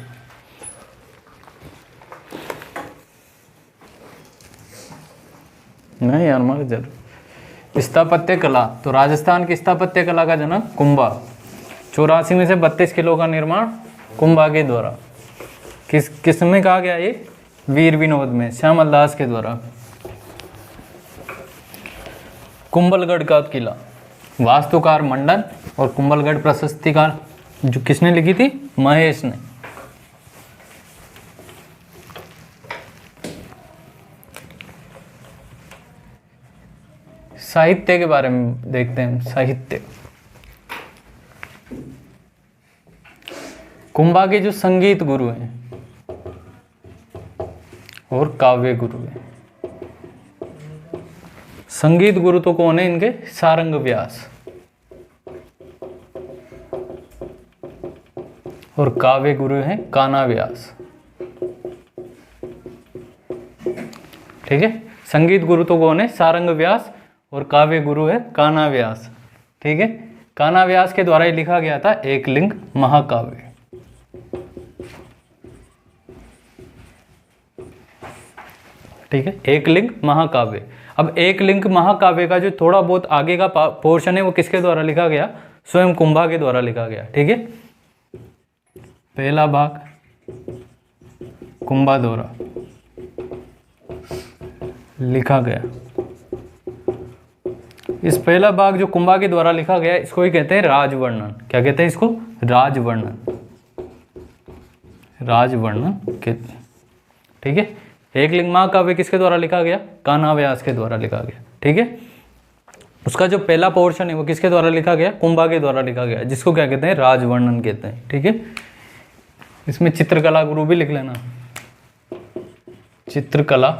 नहीं यार मगर जरूर। स्थापत्य कला, तो राजस्थान की स्थापत्य कला का जनक कुंभा। 84 में से 32 किलो का निर्माण कुंभा के द्वारा। किस में कहा गया ये? वीर विनोद में, श्यामल दास के द्वारा। कुंभलगढ़ का किला, वास्तुकार मंडन और कुंभलगढ़ प्रशस्तिकार जो किसने लिखी थी? महेश ने। साहित्य के बारे में देखते हैं। साहित्य, कुंभा के जो संगीत गुरु हैं और काव्य गुरु हैं। संगीत गुरु तो कौन है इनके? सारंग व्यास। और काव्य गुरु हैं कान्हा व्यास, ठीक है। संगीत गुरु तो कौन है? सारंग व्यास। और काव्य गुरु है कान्हा व्यास, ठीक है। कान्हा व्यास के द्वारा ही लिखा गया था एकलिंग महाकाव्य, ठीक है। एकलिंग महाकाव्य। अब एकलिंग महाकाव्य का जो थोड़ा बहुत आगे का पोर्शन है वो किसके द्वारा लिखा गया? स्वयं कुंभा के द्वारा लिखा गया, ठीक है। पहला भाग कुंभा द्वारा लिखा गया। इस पहला भाग जो कुंभा के द्वारा लिखा गया इसको ही कहते हैं राजवर्णन। क्या कहते हैं इसको? राजवर्णन। राजवर्णन कहते हैं, ठीक है। एकलिंग महाकाव्य किसके द्वारा लिखा गया? कान्हा व्यास के द्वारा लिखा गया, ठीक है। उसका जो पहला पोर्शन है वो किसके द्वारा लिखा गया? कुंभा के द्वारा लिखा गया, जिसको क्या कहते हैं? राजवर्णन कहते हैं, ठीक है। इसमें चित्रकला गुरु भी लिख लेना। चित्रकला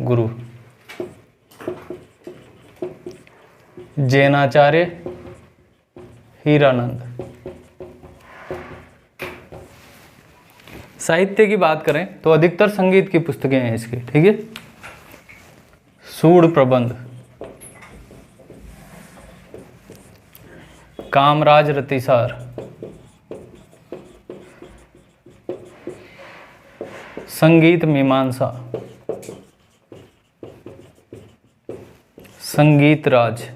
गुरु जैनाचार्य हीरानंद। साहित्य की बात करें तो अधिकतर संगीत की पुस्तकें हैं इसकी, ठीक है। सूड प्रबंध, कामराज रतिसार, संगीत मीमांसा, संगीत राज,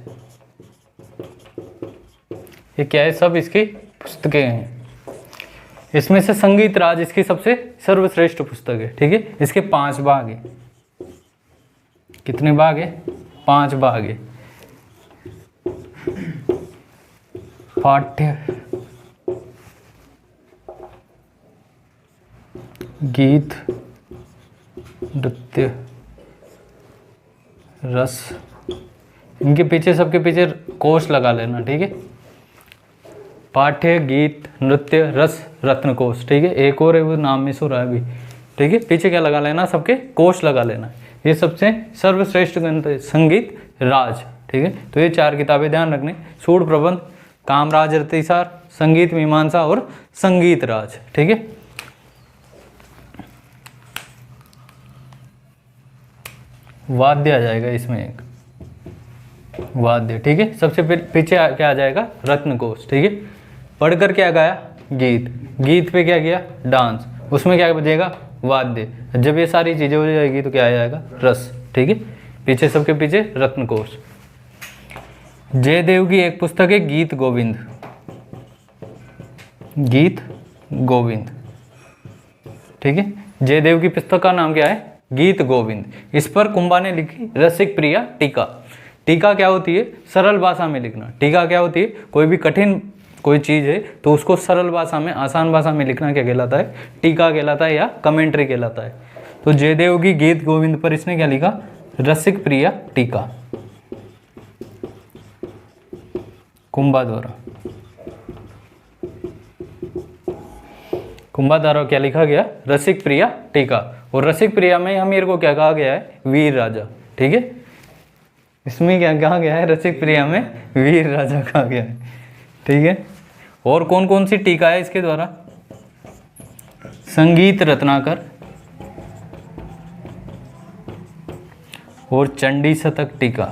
ये क्या है? सब इसकी पुस्तकें हैं। इसमें से संगीत राज इसकी सबसे सर्वश्रेष्ठ पुस्तक है, ठीक है। इसके 5 भाग हैं। कितने भाग है? 5 भाग है। पाठ्य, गीत, नृत्य, रस, इनके पीछे सबके पीछे कोश लगा लेना, ठीक है। पाठ्य, गीत, नृत्य, रस, रत्न कोश, ठीक है। एक और है वो नाम में सुरा भी, ठीक है। पीछे क्या लगा लेना? सबके कोश लगा लेना। ये सबसे सर्वश्रेष्ठ ग्रंथ है संगीत राज, ठीक है। तो ये 4 किताबें ध्यान रखने, सूड प्रबंध, कामराज रतिसार, संगीत मीमांसा और संगीत राज, ठीक है। वाद्य आ जाएगा इसमें एक वाद्य, ठीक है। सबसे पीछे क्या आ जाएगा? रत्न कोश, ठीक है। पढ़कर क्या गाया? गीत। गीत पे क्या किया? डांस। उसमें क्या बजेगा? वाद्य। जब ये सारी चीजें हो जाएगी तो क्या आ जाएगा? रस, ठीक है। पीछे सबके पीछे रत्न कोश। जयदेव की एक पुस्तक है गीत गोविंद। गीत गोविंद, ठीक है। जयदेव की पुस्तक का नाम क्या है? गीत गोविंद। इस पर कुंभा ने लिखी रसिक प्रिया टीका। टीका क्या होती है? सरल भाषा में लिखना। टीका क्या होती है? कोई भी कठिन कोई चीज़ है तो उसको सरल भाषा में, आसान भाषा में लिखना क्या कहलाता है? टीका कहलाता है या कमेंट्री कहलाता है। तो जयदेव की गीत गोविंद पर इसने क्या लिखा? रसिक प्रिया टीका, कुंभा द्वारा। कुंभा द्वारा क्या लिखा गया? रसिक प्रिया टीका। और रसिक प्रिया में हमीर को क्या कहा गया है? वीर राजा, ठीक है। इसमें क्या कहा गया है? रसिक प्रिया में वीर राजा कहा गया है, ठीक है। और कौन कौन सी टीका है इसके द्वारा? संगीत रत्नाकर और चंडी शतक टीका।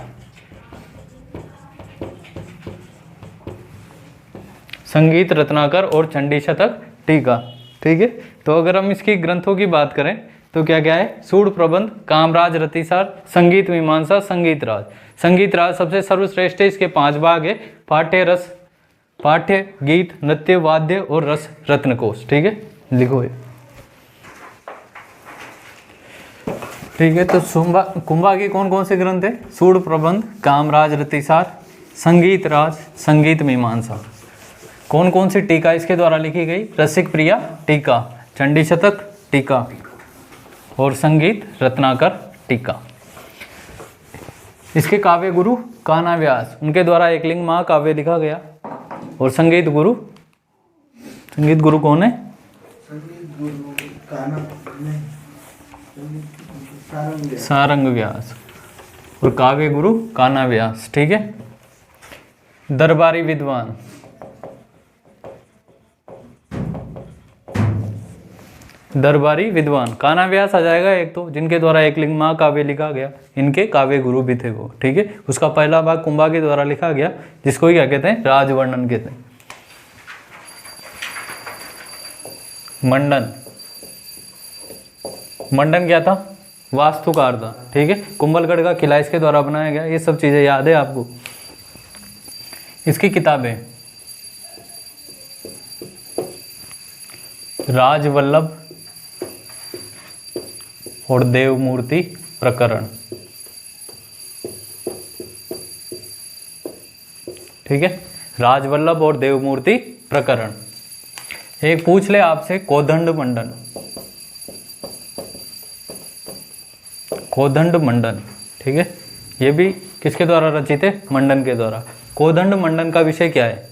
संगीत रत्नाकर और चंडी शतक टीका, ठीक है। तो अगर हम इसकी ग्रंथों की बात करें तो क्या क्या है, सूड प्रबंध, कामराज रतिसार, संगीत मीमांसा, संगीत राज। संगीत राज सबसे सर्वश्रेष्ठ है, इसके 5 भाग है, पाठ्य रस, पाठ्य, गीत, नृत्य, वाद्य और रस रत्नकोश, ठीक है, लिखो ये, ठीक है। तो कुंभा के कौन कौन से ग्रंथ है, सूड प्रबंध, कामराज रतिसार, संगीत राज, संगीत मीमांसा। कौन कौन सी टीका इसके द्वारा लिखी गई, रसिक प्रिया टीका, चंडी शतक टीका और संगीत रत्नाकर टीका। इसके काव्य गुरु कान्हा व्यास, उनके द्वारा एकलिंग महाकाव्य लिखा गया। और संगीत गुरु कौन है, संगीत गुरु सारंग व्यास और काव्य गुरु कान्हा व्यास, ठीक है। दरबारी विद्वान, दरबारी विद्वान कान्हा व्यास आ जाएगा एक, तो जिनके द्वारा एकलिंग महाकाव्य लिखा गया, इनके काव्य गुरु भी थे वो, ठीक है। उसका पहला भाग कुंभा के द्वारा लिखा गया, जिसको क्या कहते हैं, राजवर्णन कहते हैं। मंडन, मंडन क्या था, वास्तुकार था, ठीक है। कुंभलगढ़ का किला इसके द्वारा बनाया गया, ये सब चीजें याद है आपको। इसकी किताबें, राजवल्लभ और देवमूर्ति प्रकरण, ठीक है, राजवल्लभ और देवमूर्ति प्रकरण। एक पूछ ले आपसे, कोदंड मंडन, कोदंड मंडन, ठीक है, ये भी किसके द्वारा रचित है, मंडन के द्वारा। कोदंड मंडन का विषय क्या है,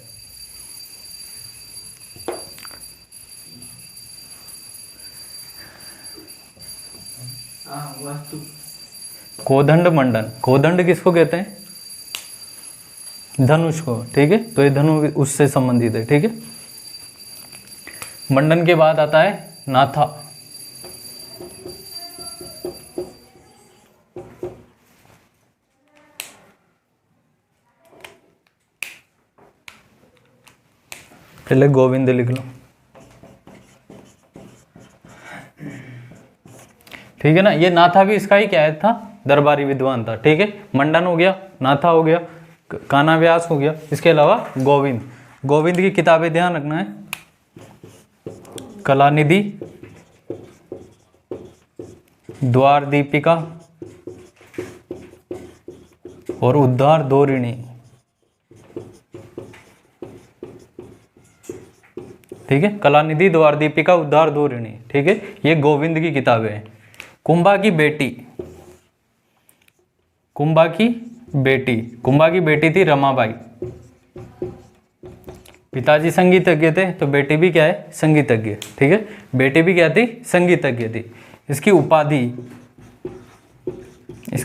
कोदंड मंडन, कोदंड किसको कहते हैं, धनुष को, ठीक है। तो ये धनु उससे संबंधित है, ठीक है। मंडन के बाद आता है नाथा, पहले गोविंद लिख लो, ठीक है ना। ये नाथा भी इसका ही क्या है था, दरबारी विद्वान था, ठीक है। मंडन हो गया, नाथा हो गया, कान्हा व्यास हो गया, इसके अलावा गोविंद। गोविंद की किताबें ध्यान रखना है, कलानिधि, द्वार दीपिका और उद्धार धोरिणी, ठीक है। कलानिधि, द्वार दीपिका, उद्धार धोरिणी, ठीक है, ये गोविंद की किताबें हैं। कुंभा की बेटी, कुंभा की बेटी थी रमाबाई। पिताजी संगीतज्ञ थे, तो बेटी भी क्या है, संगीतज्ञ, ठीक है। बेटी भी क्या थी, संगीतज्ञ थी। इसकी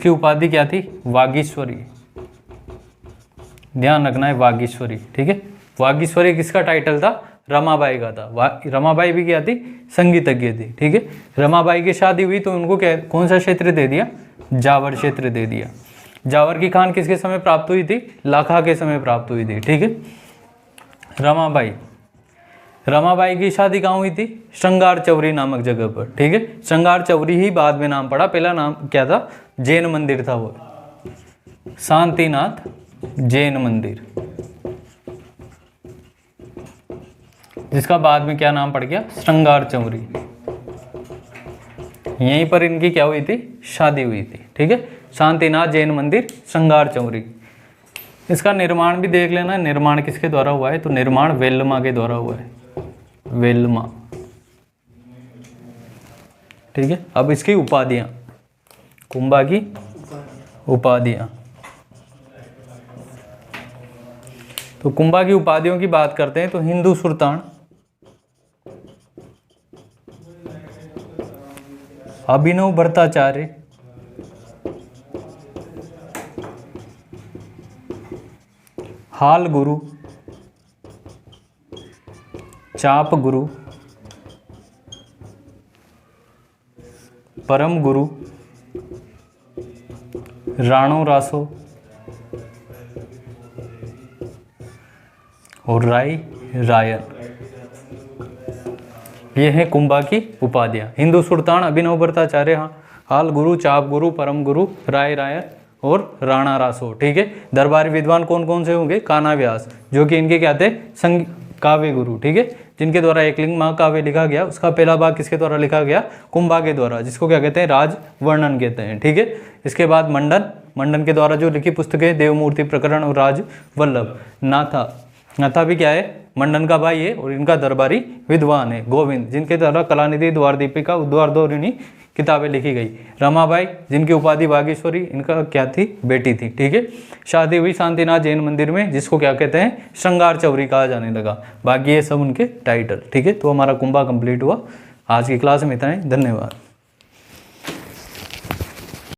उपाधि क्या थी, वागीश्वरी, ध्यान रखना है, वागीश्वरी, ठीक है। वागीश्वरी किसका टाइटल था, रमाबाई का था। रमाबाई भी क्या थी, संगीतज्ञ थी, ठीक है। रमाबाई की शादी हुई तो उनको क्या, कौन सा क्षेत्र दे दिया, जावर क्षेत्र दे दिया। जावर की खान किसके समय प्राप्त हुई थी, लाखा के समय प्राप्त हुई थी, ठीक है। रमाबाई की शादी कहाँ हुई थी, श्रृंगार चौरी नामक जगह पर, ठीक है। श्रृंगार चौरी ही बाद में नाम पड़ा, पहला नाम क्या था, जैन मंदिर था वो, शांतिनाथ जैन मंदिर, जिसका बाद में क्या नाम पड़ गया, श्रृंगार चौरी। यहीं पर इनकी क्या हुई थी, शादी हुई थी, ठीक है। शांतिनाथ जैन मंदिर, श्रृंगार चौरी। इसका निर्माण भी देख लेना, निर्माण किसके द्वारा हुआ है, तो निर्माण वेल्लमा के द्वारा हुआ है, वेल्लमा, ठीक है। अब इसकी उपाधियां, कुंभा की उपाधियां, तो कुंभा की उपाधियों की बात करते हैं तो हिंदू सुल्तान, अभिनव भट्टाचार्य, हाल गुरु, चाप गुरु, परम गुरु, राणो रासो और राय रायन। ये हैं कुंभा की उपाधियां। हिंदू सुल्तान अभिनव भट्टाचार्य, हाल गुरु, चाप गुरु, परम गुरु, राय रायन और राणा रासो। ठीक है। दरबारी विद्वान कौन कौन से होंगे? कान्हा व्यास, जो कि इनके क्या थे? काव्य गुरु। ठीक है। जिनके द्वारा एकलिंग महाकाव्य लिखा गया, उसका पहला भाग किसके द्वारा लिखा गया? कुंभा के द्वारा, जिसको क्या कहते हैं? राज वर्णन कहते हैं। ठीक है। इसके बाद मंडन के द्वारा जो लिखी पुस्तकें देवमूर्ति प्रकरण और राज वल्लभ। नाथा भी क्या है? मंडन का भाई है और इनका दरबारी विद्वान है। गोविंद, जिनके द्वारा कलानिधि, द्वार दीपिका, उद्वारधोरिणी किताबें लिखी गई। रमाबाई, जिनकी उपाधि बागेश्वरी, इनका क्या थी? बेटी थी। ठीक है। शादी हुई शांतिनाथ जैन मंदिर में, जिसको क्या कहते हैं? श्रृंगार चौरी कहा जाने लगा। बाकी ये सब उनके टाइटल। ठीक है। तो हमारा कुंभा कंप्लीट हुआ। आज की क्लास में इतना ही। धन्यवाद।